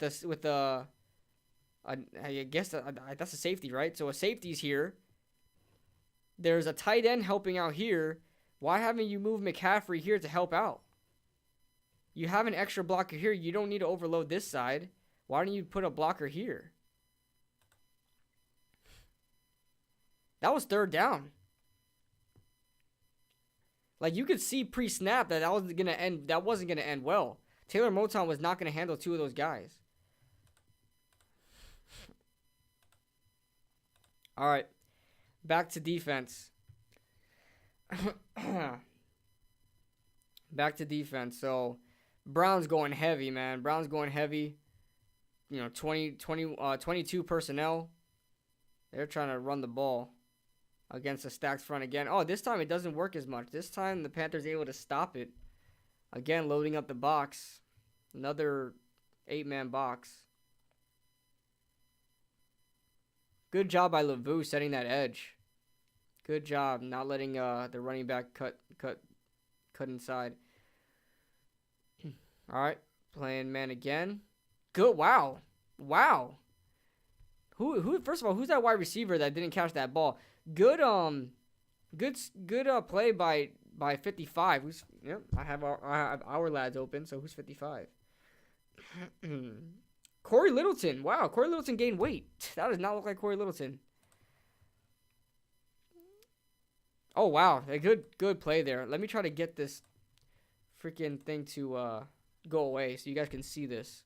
guess that's a safety, right? So a safety's here. There's a tight end helping out here. Why haven't you moved McCaffrey here to help out? You have an extra blocker here. You don't need to overload this side. Why don't you put a blocker here? That was third down. Like, you could see pre-snap that wasn't gonna end well. Taylor Moton was not gonna handle two of those guys. All right, back to defense. Back to defense. So, Browns going heavy, man. Browns going heavy. 22 personnel. They're trying to run the ball against a stacked front again. Oh, this time it doesn't work as much. This time the Panthers are able to stop it. Again, loading up the box. Another 8-man box. Good job by Lavu setting that edge. Good job not letting the running back cut inside. All right, playing man again. Good. Wow. Who? First of all, who's that wide receiver that didn't catch that ball? Good play by 55. I have our lads open. So who's 55? Corey Littleton. Wow, Corey Littleton gained weight. That does not look like Corey Littleton. Oh wow, a good play there. Let me try to get this freaking thing to go away so you guys can see this.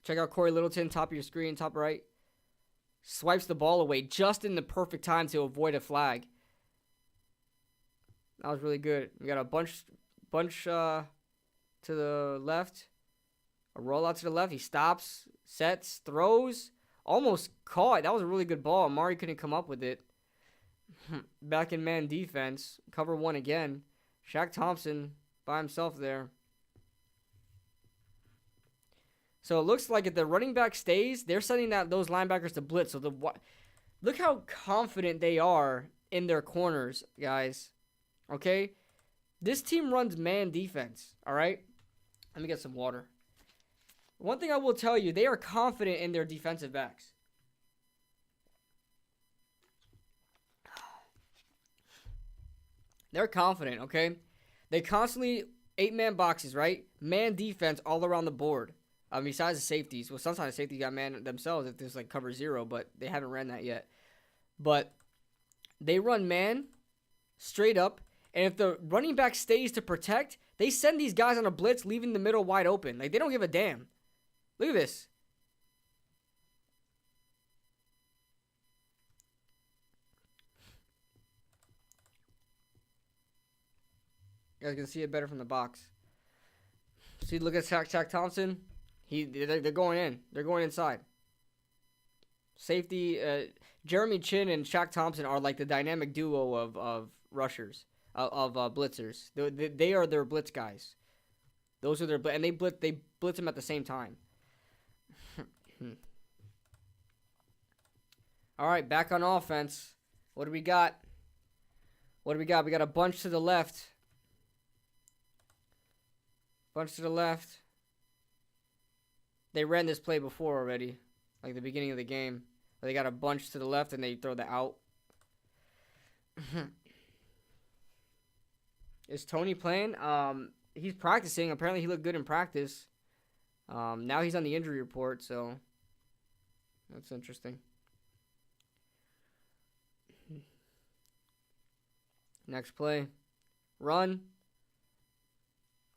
Check out Corey Littleton, top of your screen, top right. Swipes the ball away just in the perfect time to avoid a flag. That was really good. We got a bunch to the left. A rollout to the left. He stops, sets, throws. Almost caught. That was a really good ball. Amari couldn't come up with it. Back in man defense. Cover one again. Shaq Thompson by himself there. So it looks like if the running back stays, they're sending those linebackers to blitz. So look how confident they are in their corners, guys. Okay? This team runs man defense, all right? Let me get some water. One thing I will tell you, they are confident in their defensive backs. They're confident, okay? They constantly 8-man boxes, right? Man defense all around the board. Besides the safeties. Well, sometimes the safeties got man themselves if there's like cover 0, but they haven't ran that yet. But they run man straight up, and if the running back stays to protect, they send these guys on a blitz, leaving the middle wide open. Like, they don't give a damn. Look at this. You guys can see it better from the box. See, look at Shaq Thompson. They're going in. They're going inside. Safety, Jeremy Chin and Shaq Thompson are like the dynamic duo of rushers, of blitzers. They are their blitz guys. Those are their and they blitz them at the same time. All right, back on offense. What do we got? We got a bunch to the left. They ran this play before already, like the beginning of the game. They got a bunch to the left and they throw the out. Is Tony playing? He's practicing. Apparently he looked good in practice. Now he's on the injury report, so that's interesting. Next play. Run.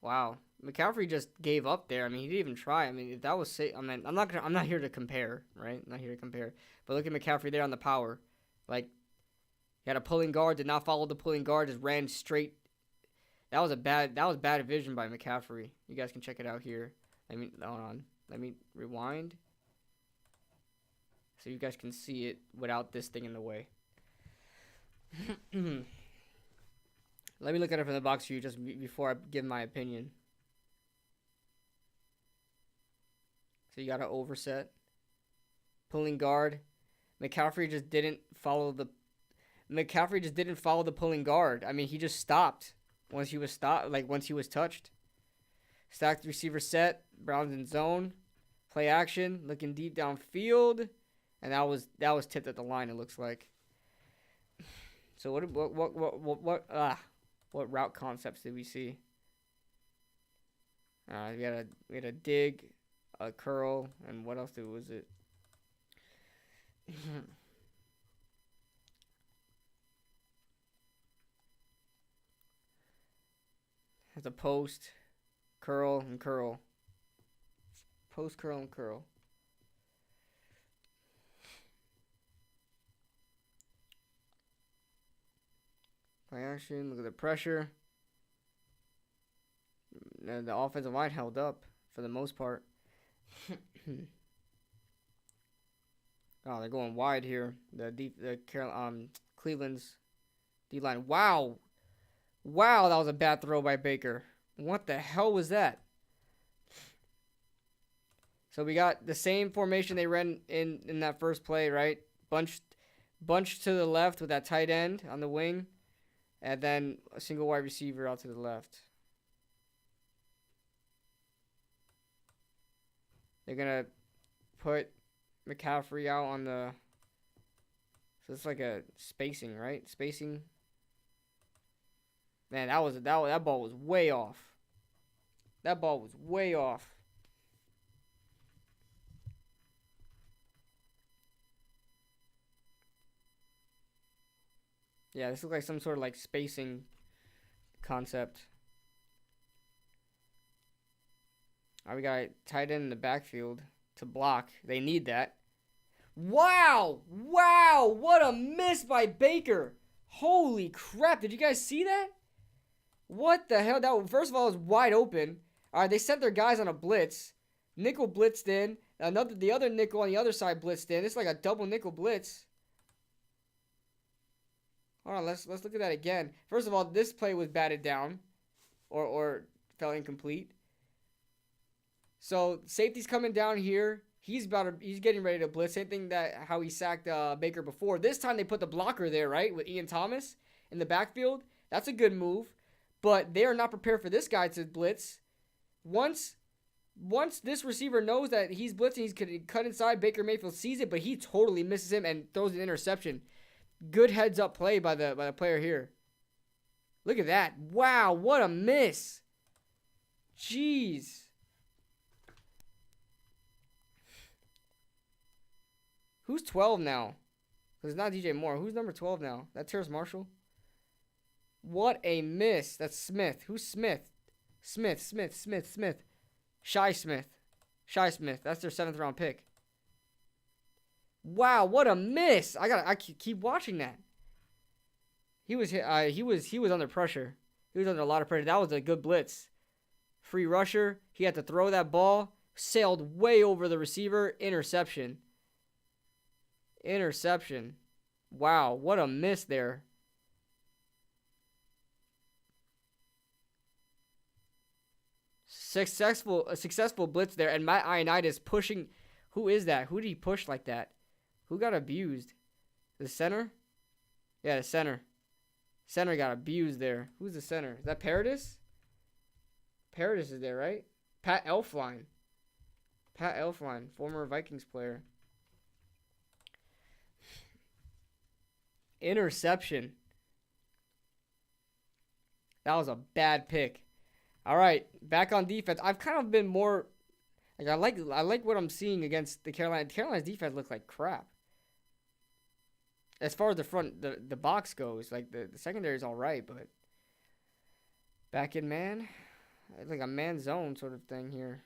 Wow. McCaffrey just gave up there. I mean, he didn't even try. I mean, if that was safe, I mean, I'm not here to compare, right? I'm not here to compare. But look at McCaffrey there on the power. Like, He had a pulling guard, did not follow the pulling guard, just ran straight. That was bad vision by McCaffrey. You guys can check it out here. Hold on. Let me rewind. So you guys can see it without this thing in the way. Let me look at it from the box view just before I give my opinion. So you got an overset. Pulling guard. McCaffrey just didn't follow the pulling guard. I mean, he just stopped once he was touched. Stacked receiver set. Browns in zone. Play action. Looking deep downfield. And that was tipped at the line, it looks like. So what route concepts did we see? We had a dig, a curl, and what else was it? It's a post, curl, and curl. Post, curl, and curl. Play action. Look at the pressure. The offensive line held up for the most part. Oh, they're going wide here. Cleveland's D line. Wow, that was a bad throw by Baker. What the hell was that? So we got the same formation they ran in that first play, right? Bunch to the left with that tight end on the wing. And then a single wide receiver out to the left. They're going to put McCaffrey out on the... So it's like a spacing, right? Spacing. Man, that ball was way off. That ball was way off. Yeah, this looks like some sort of like spacing concept. All right, we got a tight end in the backfield to block. They need that. Wow! What a miss by Baker. Holy crap. Did you guys see that? What the hell? First of all, it was wide open. All right, they sent their guys on a blitz. Nickel blitzed in. The other nickel on the other side blitzed in. It's like a double nickel blitz. Hold on, let's look at that again. First of all, this play was batted down or fell incomplete. So safety's coming down here. He's getting ready to blitz. Same thing how he sacked Baker before. This time they put the blocker there, right, with Ian Thomas in the backfield. That's a good move, but they are not prepared for this guy to blitz. Once this receiver knows that he's blitzing, he's going to cut inside. Baker Mayfield sees it, but he totally misses him and throws an interception. Good heads-up play by the player here. Look at that. Wow, what a miss. Jeez. Who's 12 now? Because it's not DJ Moore. Who's number 12 now? That Terrace Marshall? What a miss. That's Smith. Who's Smith? Smith. Shy Smith. That's their 7th round pick. Wow, what a miss! I keep watching that. He was under pressure. He was under a lot of pressure. That was a good blitz. Free rusher. He had to throw that ball. Sailed way over the receiver. Interception. Wow, what a miss there. Successful blitz there, and Matt Ioannidis pushing. Who is that? Who did he push like that? Who got abused? The center? Yeah, the center. Center got abused there. Who's the center? Is that Paradis? Paradis is there, right? Pat Elflein, former Vikings player. Interception. That was a bad pick. All right, back on defense. I've kind of been more like I like what I'm seeing against the Carolina's defense looks like crap. As far as the box goes, like the secondary is all right, but back in man, it's like a man zone sort of thing here.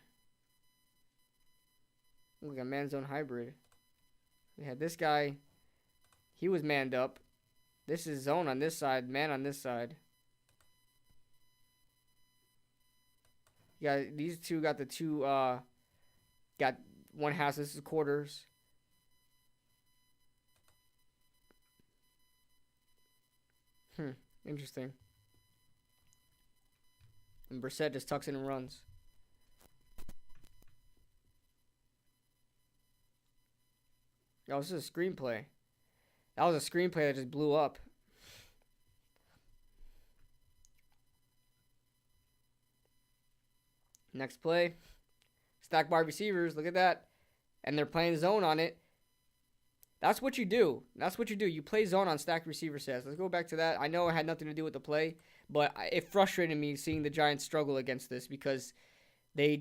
Like a man zone hybrid. We had this guy. He was manned up. This is zone on this side, man on this side. Yeah, these two got the two, got one half. This is quarters. Interesting. And Brissett just tucks in and runs. Oh, this is a screenplay. That was a screenplay that just blew up. Next play. Stack wide receivers. Look at that. And they're playing zone on it. That's what you do. That's what you do. You play zone on stacked receiver sets. Let's go back to that. I know it had nothing to do with the play, but it frustrated me seeing the Giants struggle against this because they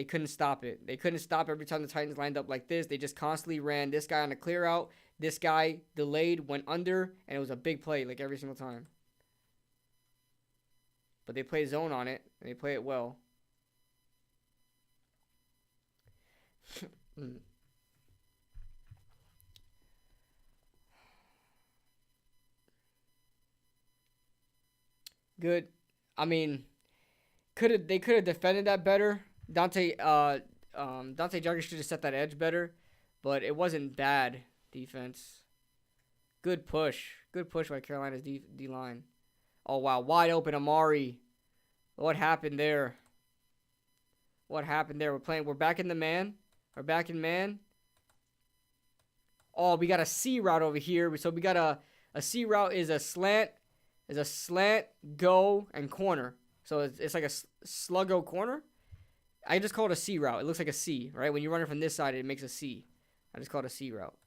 couldn't stop it. They couldn't stop every time the Titans lined up like this. They just constantly ran this guy on a clear out. This guy delayed, went under, and it was a big play like every single time. But they play zone on it, and they play it well. Good. I mean, they could have defended that better. Dante Jarvis should have set that edge better, but it wasn't bad defense. Good push by Carolina's D line. Oh wow, wide open Amari. What happened there? What happened there? We're back in the man. We're back in man. Oh, we got a C route over here. So we got a C route is a slant. Is a slant, go, and corner. So it's like a sluggo corner. I just call it a C route. It looks like a C, right? When you run it from this side, it makes a C. I just call it a C route.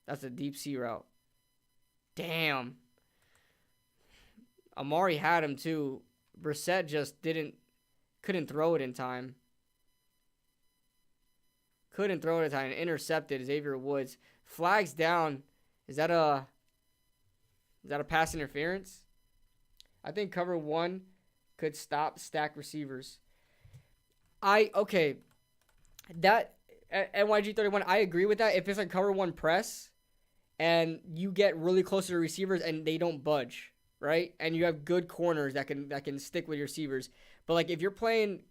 That's a deep C route. Damn. Amari had him too. Brissett just couldn't throw it in time. Couldn't throw it in time. Intercepted Xavier Woods. Flags down. Is that a pass interference? I think cover one could stop stack receivers. That NYG31, I agree with that. If it's a cover one press and you get really close to the receivers and they don't budge, right? And you have good corners that can stick with your receivers. But like if you're playing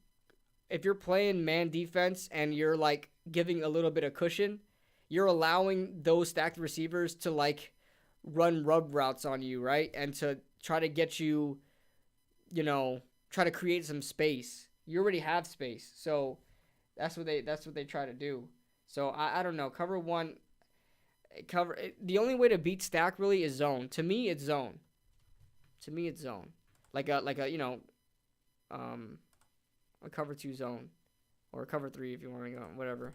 man defense and you're like giving a little bit of cushion, you're allowing those stacked receivers to like run rub routes on you, right? And to try to get you, try to create some space. You already have space. So that's what they try to do. So I don't know. Cover one, the only way to beat stack really is zone. To me, it's zone. Like a cover two zone or a cover three if you want to go, whatever.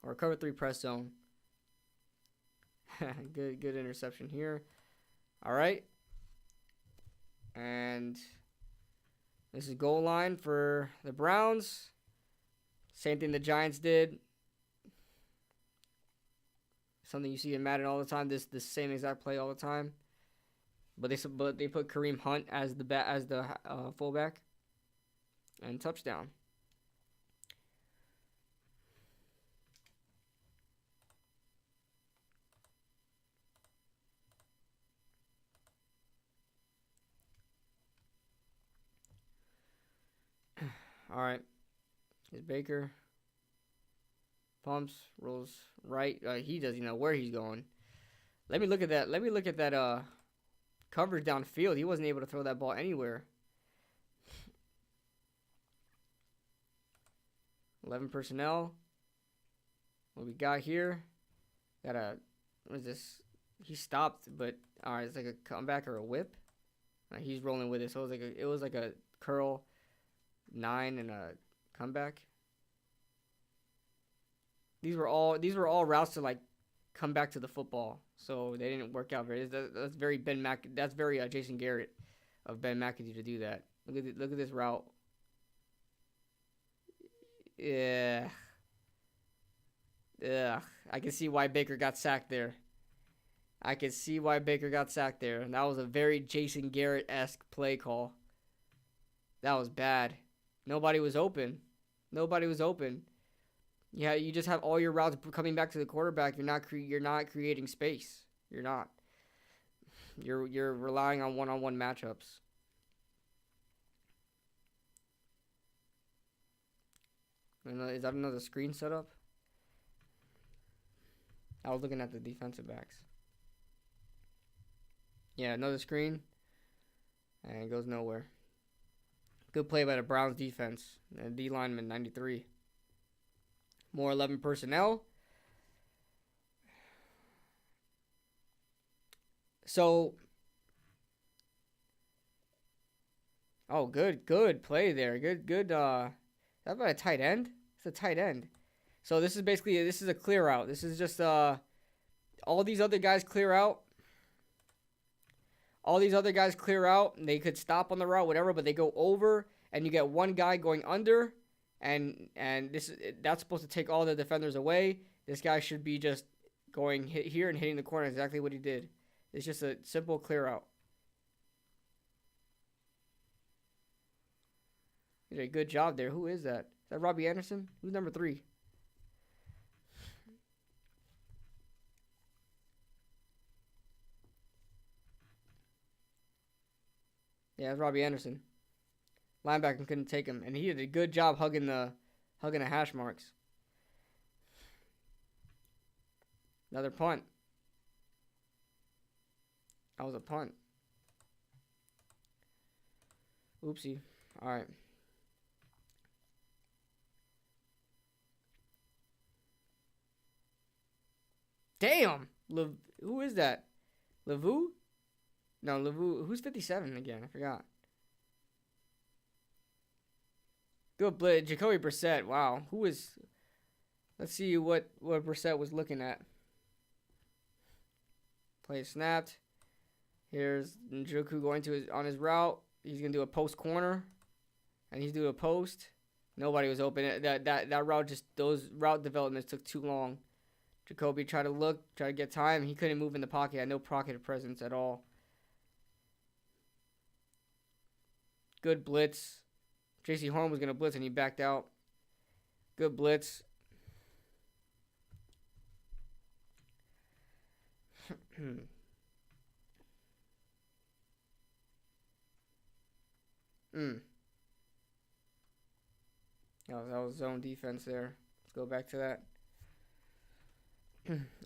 Or a cover three press zone. Good interception here. All right. And this is goal line for the Browns. Same thing the Giants did. Something you see in Madden all the time. This same exact play all the time. But they put Kareem Hunt as the fullback. And touchdown. All right. Here's Baker. Pumps, rolls right. He doesn't know where he's going. Let me look at that coverage downfield. He wasn't able to throw that ball anywhere. 11 personnel. What we got here? What is this? He stopped, but all right, it's like a comeback or a whip. He's rolling with it. So it was like a curl 9 and a comeback. These were all routes to like come back to the football, so they didn't work out very. That's very That's very Jason Garrett of Ben McAdoo to do that. Look at this route. Yeah. I can see why Baker got sacked there. And that was a very Jason Garrett-esque play call. That was bad. Nobody was open. Yeah, you just have all your routes coming back to the quarterback. You're not creating space. You're not. You're relying on one-on-one matchups. Is that another screen setup? I was looking at the defensive backs. Yeah, another screen. And it goes nowhere. Good play by the Browns defense. D lineman 93. More 11 personnel. So, oh, good play there. Good. Is that about a tight end? It's a tight end. So this is a clear out. This is just all these other guys clear out. All these other guys clear out. And they could stop on the route, whatever, but they go over, and you get one guy going under, and that's supposed to take all the defenders away. This guy should be just going here and hitting the corner. Exactly what he did. It's just a simple clear out. He did a good job there. Who is that? Is that Robbie Anderson? Who's number 3? Yeah, it's Robbie Anderson. Linebacker couldn't take him, and he did a good job hugging the hash marks. Another punt. That was a punt. Oopsie. All right. Damn! Who is that? Lavu? No, Lavu. Who's 57 again? I forgot. Good blitz. Jacoby Brissett. Wow. Who is... Let's see what Brissett was looking at. Play snapped. Here's Njoku going on his route. He's going to do a post corner. And he's doing a post. Nobody was open. That route those route developments took too long. Jacoby tried to get time. He couldn't move in the pocket. Had no pocket presence at all. Good blitz. J.C. Horn was going to blitz and he backed out. Good blitz. That was zone defense there. Let's go back to that.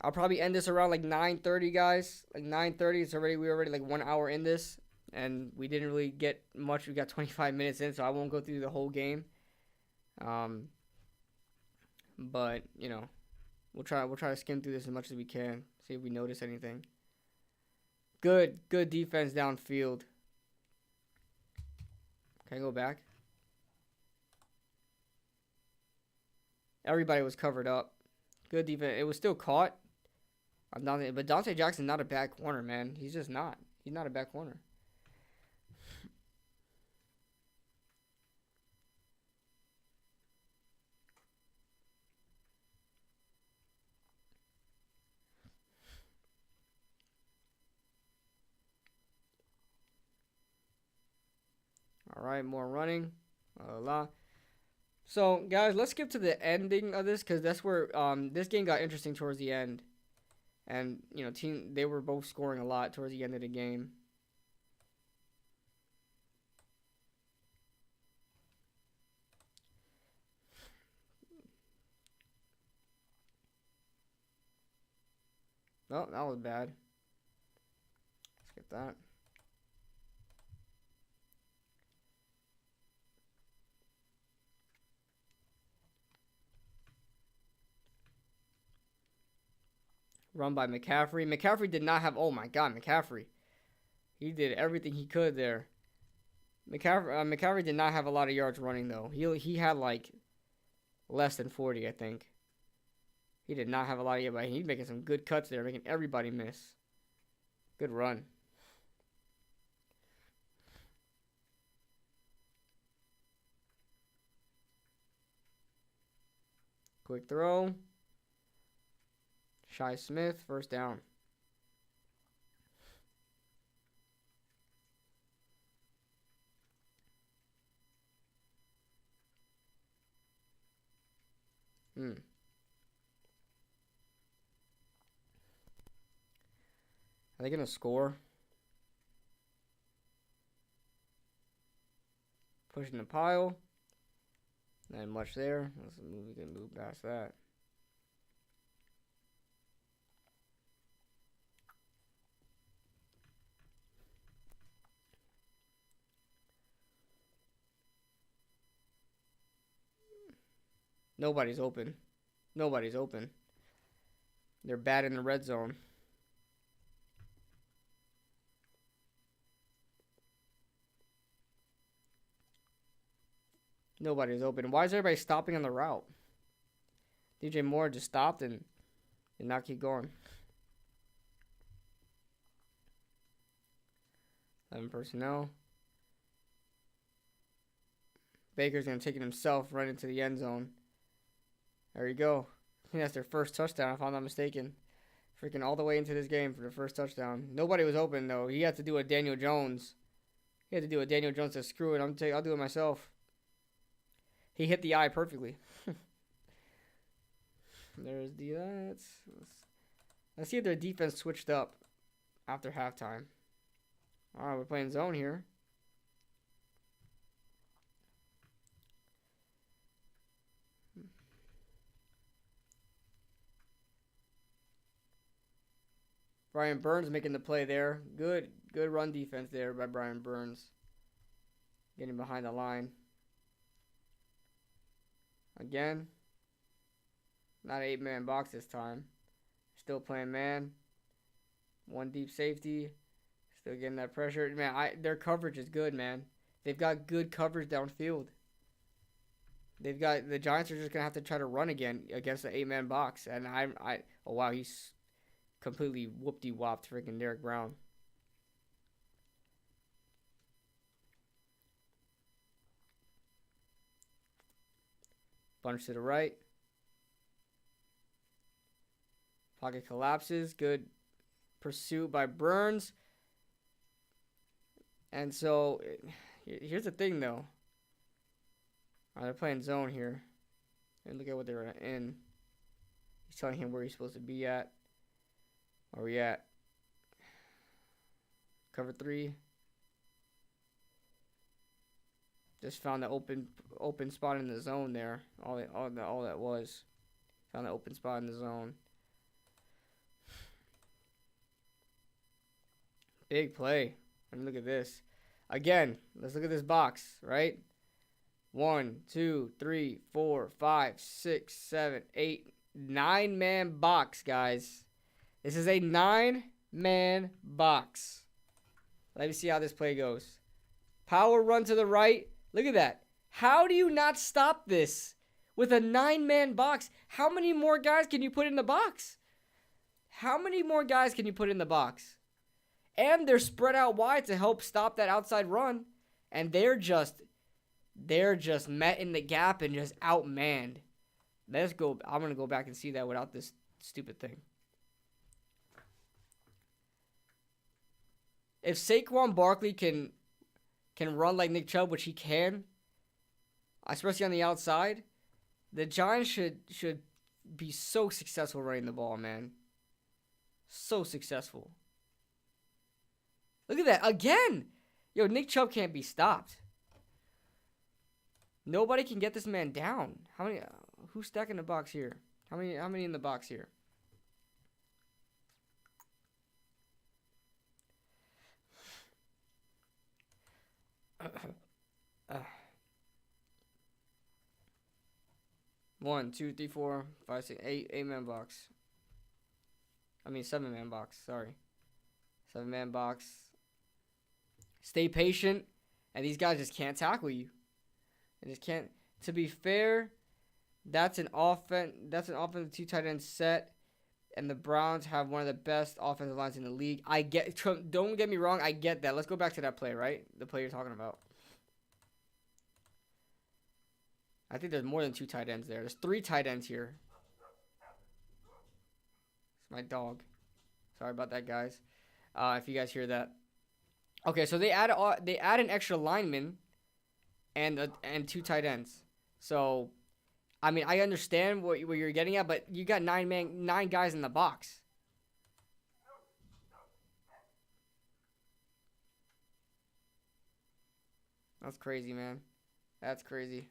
I'll probably end this around like 9:30, guys. Like 9:30. We're already like 1 hour in this, and we didn't really get much. We got 25 minutes in, so I won't go through the whole game. But you know, we'll try to skim through this as much as we can. See if we notice anything. Good defense downfield. Can I go back? Everybody was covered up. Good defense. It was still caught. But Dante Jackson not a bad corner, man. He's just not. He's not a bad corner. All right, more running. So, guys, let's skip to the ending of this because that's where this game got interesting towards the end. And, you know, they were both scoring a lot towards the end of the game. Oh, that was bad. Let's get that. Run by McCaffrey. McCaffrey did not have... Oh, my God, McCaffrey. He did everything he could there. McCaffrey did not have a lot of yards running, though. He had, like, less than 40, I think. He did not have a lot of yards, but he's making some good cuts there, making everybody miss. Good run. Quick throw. Shi Smith, first down. Are they going to score? Pushing the pile. Not much there. We can move past that. Nobody's open. Nobody's open. They're bad in the red zone. Nobody's open. Why is everybody stopping on the route? DJ Moore just stopped and did not keep going. 11 personnel. Baker's going to take it himself right into the end zone. There you go. I think that's their first touchdown, if I'm not mistaken. Freaking all the way into this game for the first touchdown. Nobody was open, though. He had to do a Daniel Jones. He had to do a Daniel Jones to screw it. I'll do it myself. He hit the eye perfectly. There's the... Let's see if their defense switched up after halftime. Alright, we're playing zone here. Brian Burns making the play there. Good run defense there by Brian Burns. Getting behind the line. Again. Not an 8-man box this time. Still playing man. One deep safety. Still getting that pressure. Man, their coverage is good, man. They've got good coverage downfield. The Giants are just gonna have to try to run again against the 8-man box. And oh wow, he's completely whoopty-whopped freaking Derek Brown. Bunch to the right. Pocket collapses. Good pursuit by Burns. And so, here's the thing, though. They're playing zone here. And look at what they're in. He's telling him where he's supposed to be at. Where are we at? Cover 3. Just found the open spot in the zone there. All that was. Found the open spot in the zone. Big play. And look at this. Again, let's look at this box, right? 1, 2, 3, 4, 5, 6, 7, 8, 9-man box, guys. This is a 9-man box. Let me see how this play goes. Power run to the right. Look at that. How do you not stop this with a 9-man box? How many more guys can you put in the box? How many more guys can you put in the box? And they're spread out wide to help stop that outside run. And they're just met in the gap and just outmanned. Let's go. I'm going to go back and see that without this stupid thing. If Saquon Barkley can run like Nick Chubb, which he can, especially on the outside, the Giants should be so successful running the ball, man. So successful. Look at that. Again! Yo, Nick Chubb can't be stopped. Nobody can get this man down. How many? Who's stacking the box here? How many in the box here? One, two, three, four, five, six, eight-man box. I mean 7-man box. Sorry, 7-man box. Stay patient, and these guys just can't tackle you. They just can't. To be fair, that's an offensive 2 tight end set, and the Browns have one of the best offensive lines in the league. Don't get me wrong, I get that. Let's go back to that play, right? The play you're talking about. I think there's more than 2 tight ends there. There's 3 tight ends here. It's my dog. Sorry about that, guys. If you guys hear that. Okay, so they add an extra lineman and 2 tight ends. So, I mean, I understand what you're getting at, but you got 9 guys in the box. That's crazy, man. That's crazy.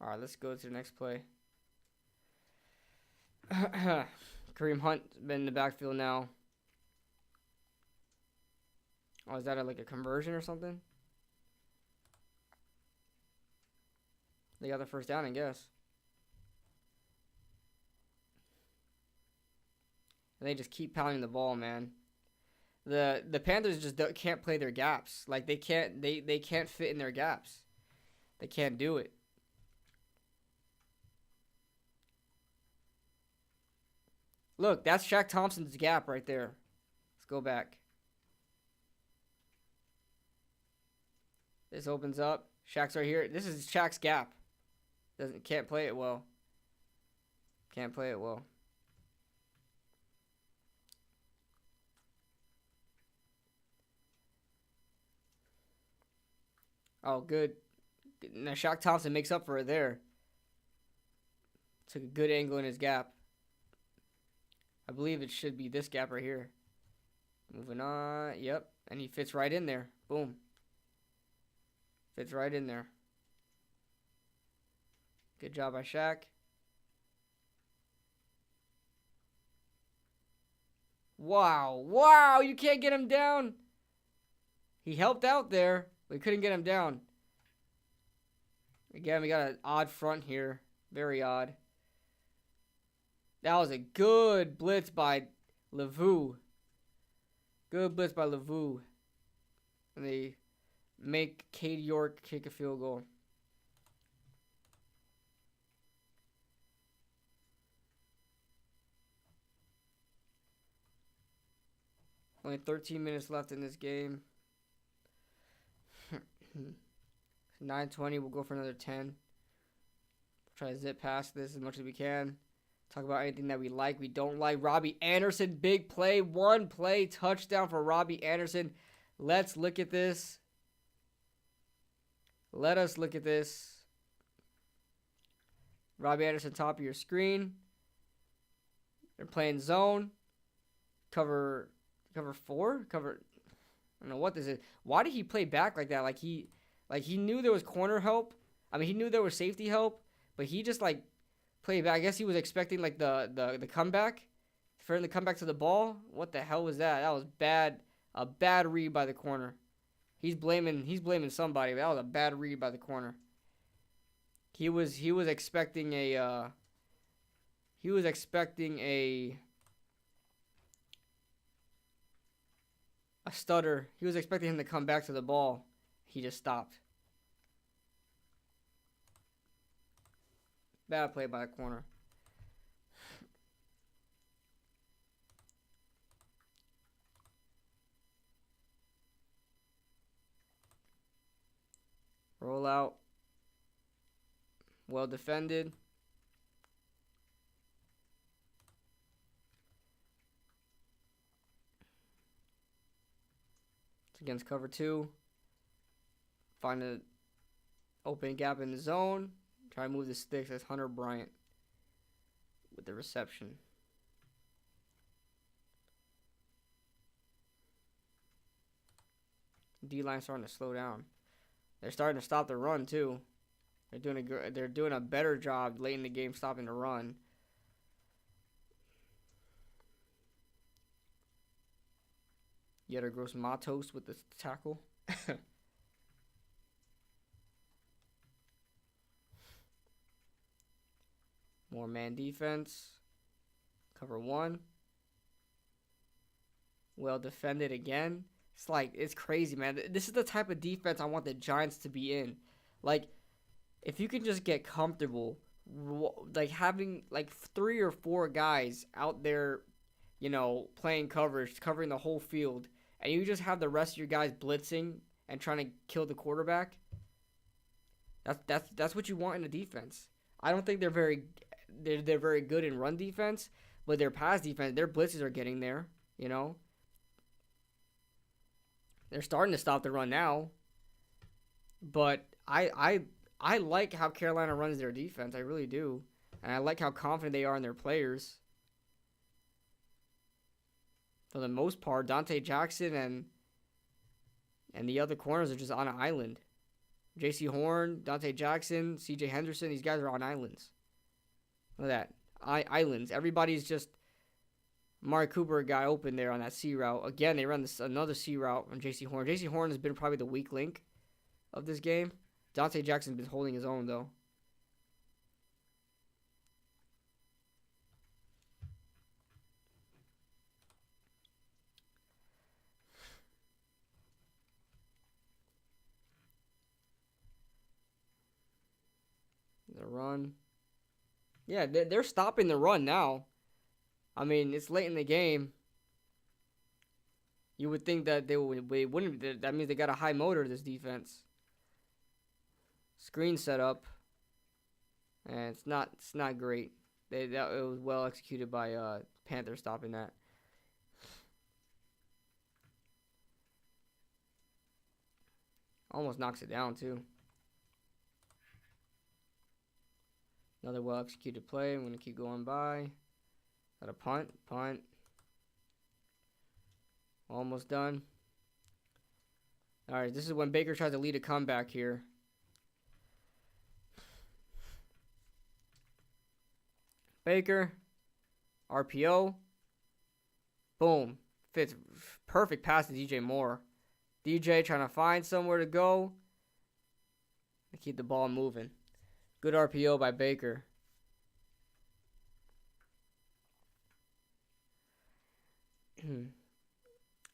All right, let's go to the next play. Kareem Hunt's been in the backfield now. Oh, is that like a conversion or something? They got the first down, I guess. And they just keep pounding the ball, man. The Panthers just can't play their gaps. Like they can't fit in their gaps. They can't do it. Look, that's Shaq Thompson's gap right there. Let's go back. This opens up. Shaq's right here. This is Shaq's gap. Can't play it well. Can't play it well. Oh, good. Now Shaq Thompson makes up for it there. Took a good angle in his gap. I believe it should be this gap right here. Moving on. Yep. And he fits right in there. Boom. Fits right in there. Good job by Shaq. Wow. Wow. You can't get him down. He helped out there. We couldn't get him down. Again, we got an odd front here. Very odd. That was a good blitz by Lavu. Good blitz by Lavu. And they make Cade York kick a field goal. Only 13 minutes left in this game. 9:20. We'll go for another 10. Try to zip past this as much as we can. Talk about anything that we like, we don't like. Robbie Anderson, big play. One play, touchdown for Robbie Anderson. Let's look at this. Let us look at this. Robbie Anderson, top of your screen. They're playing zone. Cover 4? I don't know what this is. Why did he play back like that? Like he knew there was corner help. I mean, he knew there was safety help, but he just like played back. I guess he was expecting like the comeback, for him to come back to the ball. What the hell was that? That was bad. A bad read by the corner. He's blaming somebody, but that was a bad read by the corner. He was expecting a stutter. He was expecting him to come back to the ball. He just stopped. Bad play by the corner. Roll out. Well defended. It's against cover 2. Find an open gap in the zone. Try to move the sticks. That's Hunter Bryant with the reception. D-line starting to slow down. They're starting to stop the run too. They're doing a better job late in the game stopping the run. Yetter Gross Matos with the tackle. More man defense. Cover 1. Well defended again. It's crazy, man. This is the type of defense I want the Giants to be in. Like, if you can just get comfortable, like having like 3 or 4 guys out there, playing coverage, covering the whole field, and you just have the rest of your guys blitzing and trying to kill the quarterback. That's what you want in a defense. I don't think they're very good in run defense, but their pass defense, their blitzes are getting there. They're starting to stop the run now, but I like how Carolina runs their defense. I really do, and I like how confident they are in their players. For the most part, Dante Jackson And the other corners are just on an island. J.C. Horn, Dante Jackson, C.J. Henderson, these guys are on islands. Look at that. Islands. Everybody's just Mark Cooper guy open there on that C route. Again, they run another C route on J.C. Horn. J.C. Horn has been probably the weak link of this game. Dante Jackson's been holding his own, though. The run. Yeah, they're stopping the run now. I mean, it's late in the game. You would think that they wouldn't. That means they got a high motor, this defense. Screen setup. And it's not great. It was well executed by Panthers stopping that. Almost knocks it down, too. Another well-executed play. I'm going to keep going by. Got a punt. Almost done. All right, this is when Baker tries to lead a comeback here. Baker. RPO. Boom. Fits. Perfect pass to DJ Moore. DJ trying to find somewhere to go. To keep the ball moving. Good RPO by Baker.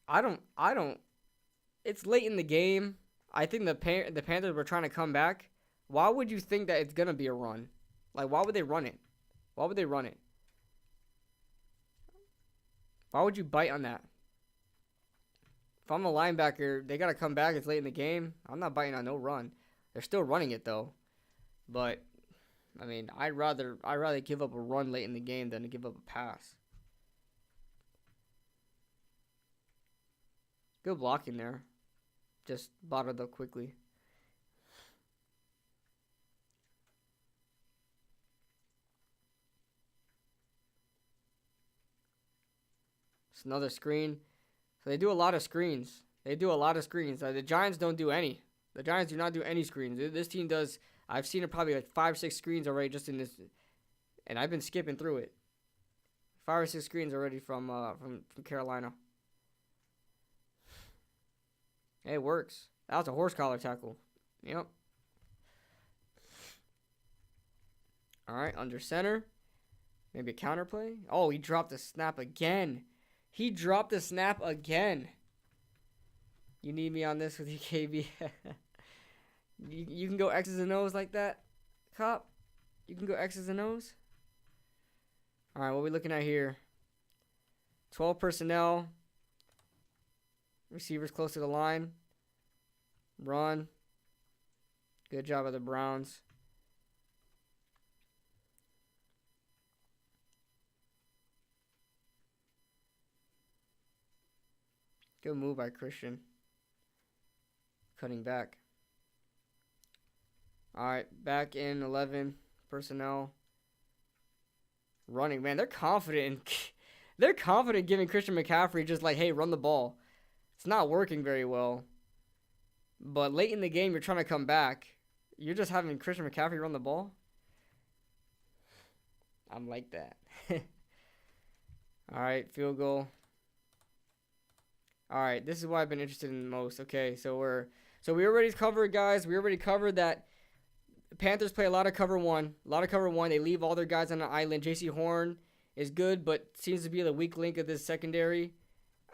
I don't. It's late in the game. I think the Panthers were trying to come back. Why would you think that it's gonna be a run? Like, why would they run it? Why would they run it? Why would you bite on that? If I'm a linebacker, they gotta come back. It's late in the game. I'm not biting on no run. They're still running it though. But I mean, I'd rather give up a run late in the game than to give up a pass. Good blocking there. Just bottled up quickly. It's another screen. So they do a lot of screens. The Giants don't do any. The Giants do not do any screens. This team does. I've seen it probably like 5-6 screens already just in this, and I've been skipping through it. 5 or 6 screens already from Carolina. Hey, it works. That was a horse collar tackle. Yep. All right, under center. Maybe a counter play. Oh, he dropped the snap again. You need me on this with you, KB. You can go X's and O's like that, Cop? You can go X's and O's? All right, what are we looking at here? 12 personnel. Receivers close to the line. Run. Good job of the Browns. Good move by Christian. Cutting back. All right, back in 11 personnel. Running, man, they're confident. They're confident giving Christian McCaffrey just like, hey, run the ball. It's not working very well. But late in the game, you're trying to come back. You're just having Christian McCaffrey run the ball? I'm like that. All right, field goal. All right, this is what I've been interested in the most. Okay, so we already covered, guys. We already covered that Panthers play a lot of cover one. They leave all their guys on an island. J.C. Horn is good, but seems to be the weak link of this secondary.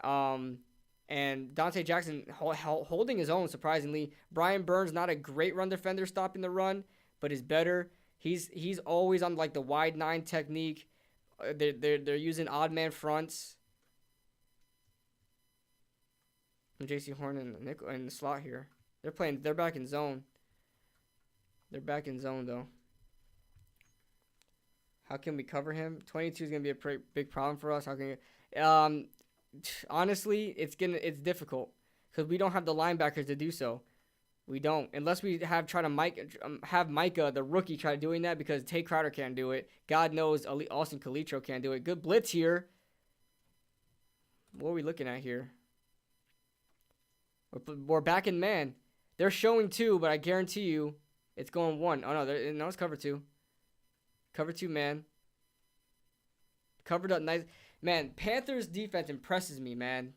And Dante Jackson holding his own, surprisingly. Brian Burns, not a great run defender stopping the run, but is better. He's always on like the wide 9 technique. They're using odd man fronts. And J.C. Horn in the slot here. They're back in zone. They're back in zone though. How can we cover him? 22 is gonna be a big problem for us. How can you? Honestly, it's difficult because we don't have the linebackers to do so. We don't, unless we have Micah, the rookie, try doing that because Tay Crowder can't do it. God knows Austin Calitro can't do it. Good blitz here. What are we looking at here? We're back in man. They're showing 2, but I guarantee you it's going 1. Oh, no, no, it's cover 2. Cover 2, man. Covered up nice. Man, Panthers defense impresses me, man.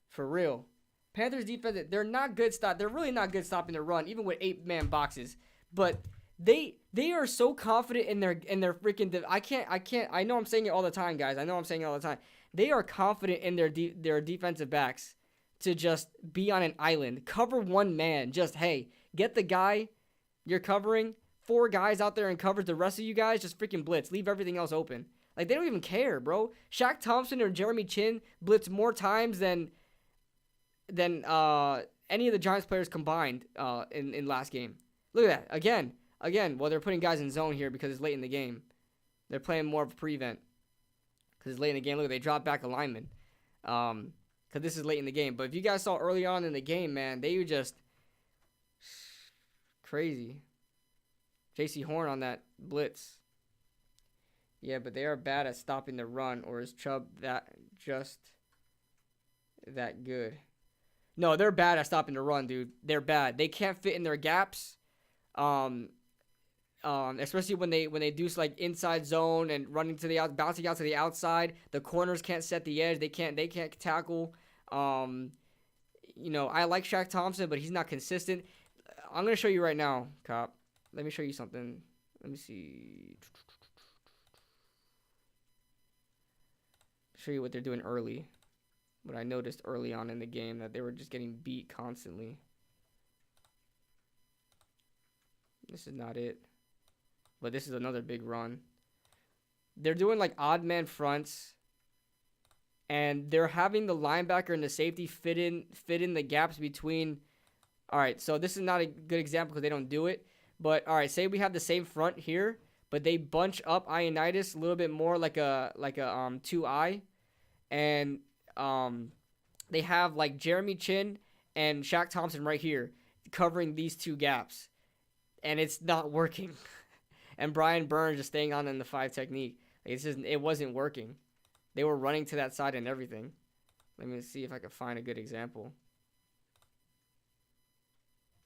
For real. Panthers defense, they're not good they're really not good stopping the run, even with 8-man boxes. But they are so confident in their freaking I know I'm saying it all the time, guys. I know I'm saying it all the time. They are confident in their defensive backs to just be on an island. Cover 1 man. Just, hey, get the guy you're covering. 4 guys out there in coverage. The rest of you guys just freaking blitz. Leave everything else open. Like, they don't even care, bro. Shaq Thompson or Jeremy Chin blitz more times than any of the Giants players combined in last game. Look at that. Again, well, they're putting guys in zone here because it's late in the game. They're playing more of a prevent because it's late in the game. Look, they dropped back a lineman because this is late in the game. But if you guys saw early on in the game, man, they were just crazy. J.C. Horn on that blitz. Yeah, but they are bad at stopping the run, or is Chubb that good? No, they're bad at stopping the run, dude. They're bad. They can't fit in their gaps. Especially when they do like inside zone and running to the bouncing out to the outside. The corners can't set the edge. They can't tackle. I like Shaq Thompson, but he's not consistent. I'm gonna show you right now, Cop. Let me show you something. Let me see. Show you what they're doing early. What I noticed early on in the game, that they were just getting beat constantly. This is not it. But this is another big run. They're doing like odd man fronts. And they're having the linebacker and the safety fit in the gaps between. All right, so this is not a good example because they don't do it. But all right, say we have the same front here, but they bunch up Ioannidis a little bit more like a 2-eye. And they have like Jeremy Chin and Shaq Thompson right here covering these 2 gaps. And it's not working. And Brian Burns just staying on in the 5 technique. It wasn't working. They were running to that side and everything. Let me see if I can find a good example.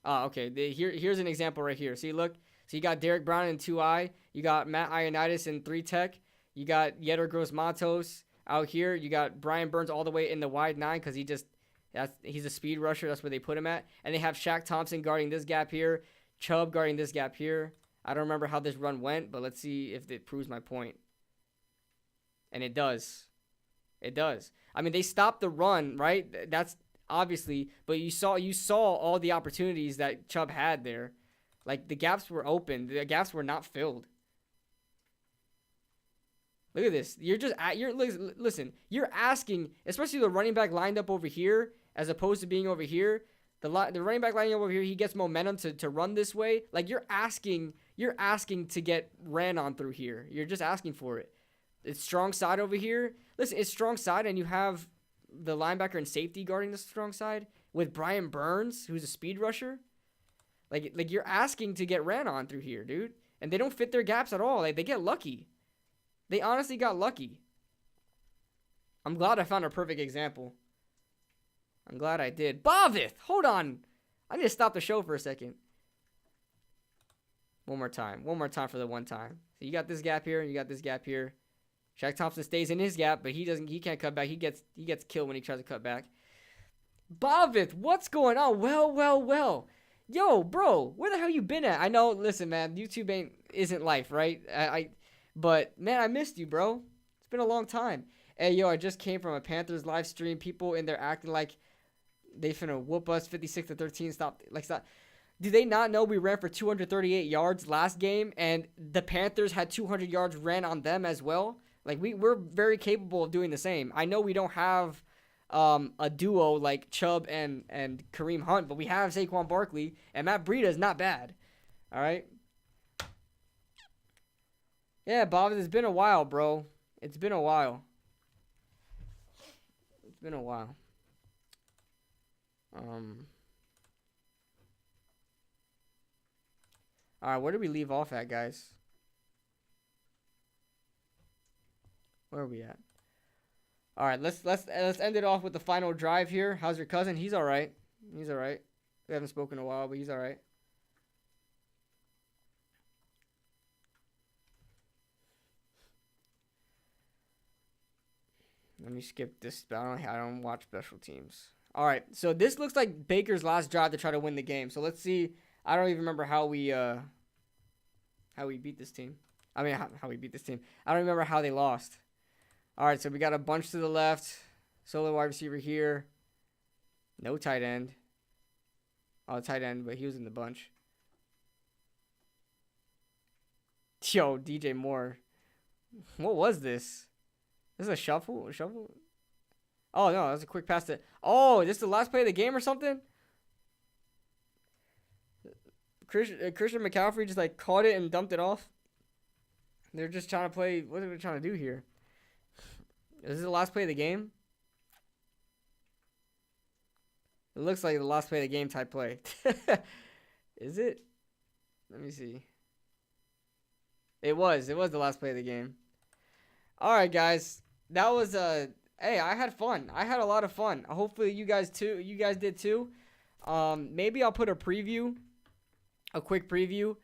Okay. Here's an example right here. See, look. So you got Derek Brown in 2-eye. You got Matt Ioannidis in 3 tech. You got Yetur Gross-Matos out here. You got Brian Burns all the way in the wide 9 because he's a speed rusher. That's where they put him at. And they have Shaq Thompson guarding this gap here. Chubb guarding this gap here. I don't remember how this run went, but let's see if it proves my point. And it does. It does. I mean, they stopped the run, right? That's obviously, but you saw all the opportunities that Chubb had there. Like, the gaps were open. The gaps were not filled. Look at this. Listen, you're asking, especially the running back lined up over here as opposed to being over here. The running back lining up over here, he gets momentum to run this way. Like, you're asking to get ran on through here. You're just asking for it. It's strong side over here. Listen, it's strong side, and you have the linebacker and safety guarding the strong side with Brian Burns, who's a speed rusher. Like you're asking to get ran on through here, dude. And they don't fit their gaps at all. Like, they get lucky. They honestly got lucky. I'm glad I found a perfect example. I'm glad I did. Bavith! Hold on. I need to stop the show for a second. One more time. One more time for the one time. So you got this gap here, and you got this gap here. Shaq Thompson stays in his gap, but he can't cut back. He gets killed when he tries to cut back. Bavith, what's going on? Well. Yo, bro, where the hell you been at? I know, listen, man, YouTube isn't life, right? But man, I missed you, bro. It's been a long time. Hey, yo, I just came from a Panthers live stream. People in there acting like they finna whoop us 56-13. Stop. Do they not know we ran for 238 yards last game and the Panthers had 200 yards ran on them as well? Like, we're very capable of doing the same. I know we don't have a duo like Chubb and Kareem Hunt, but we have Saquon Barkley, and Matt Breida is not bad. All right? Yeah, Bob, it's been a while, bro. It's been a while. It's been a while. All right, where did we leave off at, guys? Where are we at? All right, let's end it off with the final drive here. How's your cousin? He's all right. He's all right. We haven't spoken in a while, but he's all right. Let me skip this. I don't watch special teams. All right, so this looks like Baker's last drive to try to win the game. So let's see. I don't even remember how we beat this team. I mean, how we beat this team. I don't remember how they lost. All right, so we got a bunch to the left. Solo wide receiver here. No tight end. Oh, tight end, but he was in the bunch. Yo, DJ Moore. What was this? This is a shuffle? Oh, no, that was a quick pass to... Oh, this is the last play of the game or something? Christian McCaffrey just, like, caught it and dumped it off. They're just trying to play... What are they trying to do here? Is this the last play of the game? It looks like the last play of the game type play. Is it? Let me see. It was the last play of the game. All right, guys. That was hey, I had fun. I had a lot of fun. Hopefully you guys did too. Maybe I'll put a quick preview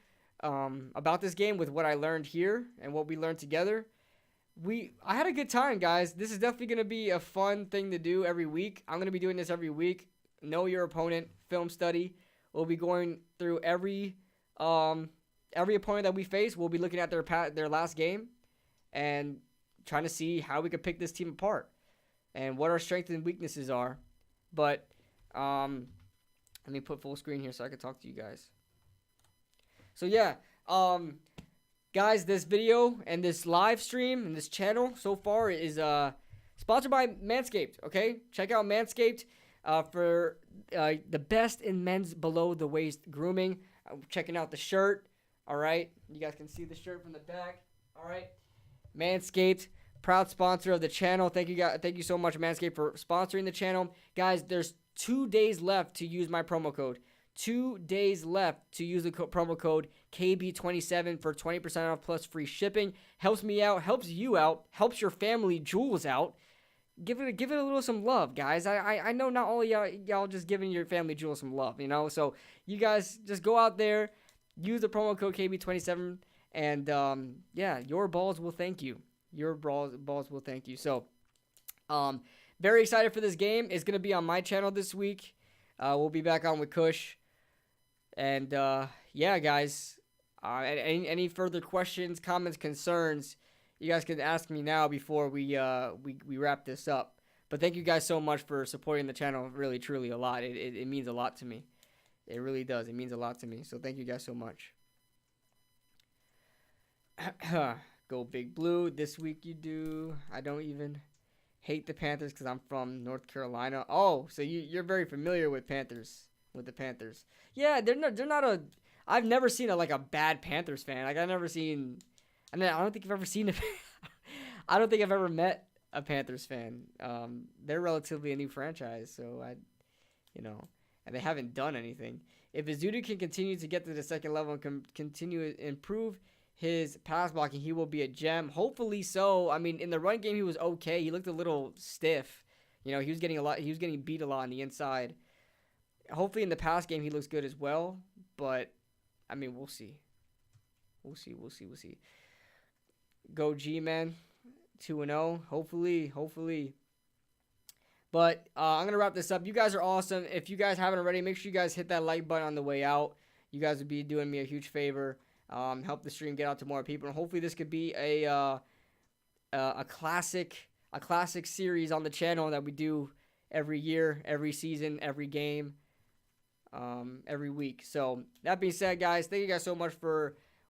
about this game with what I learned here and what we learned together. I had a good time, guys. This is definitely going to be a fun thing to do every week. I'm going to be doing this every week. Know your opponent, film study. We'll be going through every opponent that we face. We'll be looking at their last game and trying to see how we could pick this team apart and what our strengths and weaknesses are. But let me put full screen here so I can talk to you guys. So yeah, guys, this video and this live stream and this channel so far is sponsored by Manscaped. Okay, check out Manscaped for the best in men's below the waist grooming. Checking out the shirt. All right, you guys can see the shirt from the back. All right. Manscaped, proud sponsor of the channel. Thank you guys. Thank you so much, Manscaped, for sponsoring the channel. Guys, there's 2 days left to use my promo code. 2 days left to use the promo code KB27 for 20% off plus free shipping. Helps me out, helps you out, helps your family jewels out. Give it a little some love, guys. I know not all y'all just giving your family jewels some love, you know. So you guys just go out there, use the promo code KB27. And, yeah, your balls will thank you. Your balls will thank you. So, very excited for this game. It's going to be on my channel this week. We'll be back on with Kush. And, yeah, guys, any further questions, comments, concerns, you guys can ask me now before we wrap this up. But thank you guys so much for supporting the channel really, truly a lot. It means a lot to me. It really does. It means a lot to me. So thank you guys so much. Go Big Blue. This week you do. I don't even hate the Panthers because I'm from North Carolina. Oh, so you're very familiar with Panthers, with the Panthers. Yeah, they're not a. I've never seen a bad Panthers fan. Like I've never seen. I mean, I don't think I've ever seen a. I don't think I've ever met a Panthers fan. They're relatively a new franchise, so and they haven't done anything. If Izzudu can continue to get to the second level and continue to improve his pass blocking, he will be a gem. Hopefully so. I mean, in the run game, he was okay. He looked a little stiff. He was getting beat a lot on the inside. Hopefully in the pass game, he looks good as well. But, I mean, we'll see. We'll see. Go G-Man. 2-0. Hopefully. But I'm going to wrap this up. You guys are awesome. If you guys haven't already, make sure you guys hit that like button on the way out. You guys would be doing me a huge favor. Help the stream get out to more people, and hopefully this could be a classic series on the channel that we do every year, every season, every game, every week. So that being said, guys, thank you guys so much for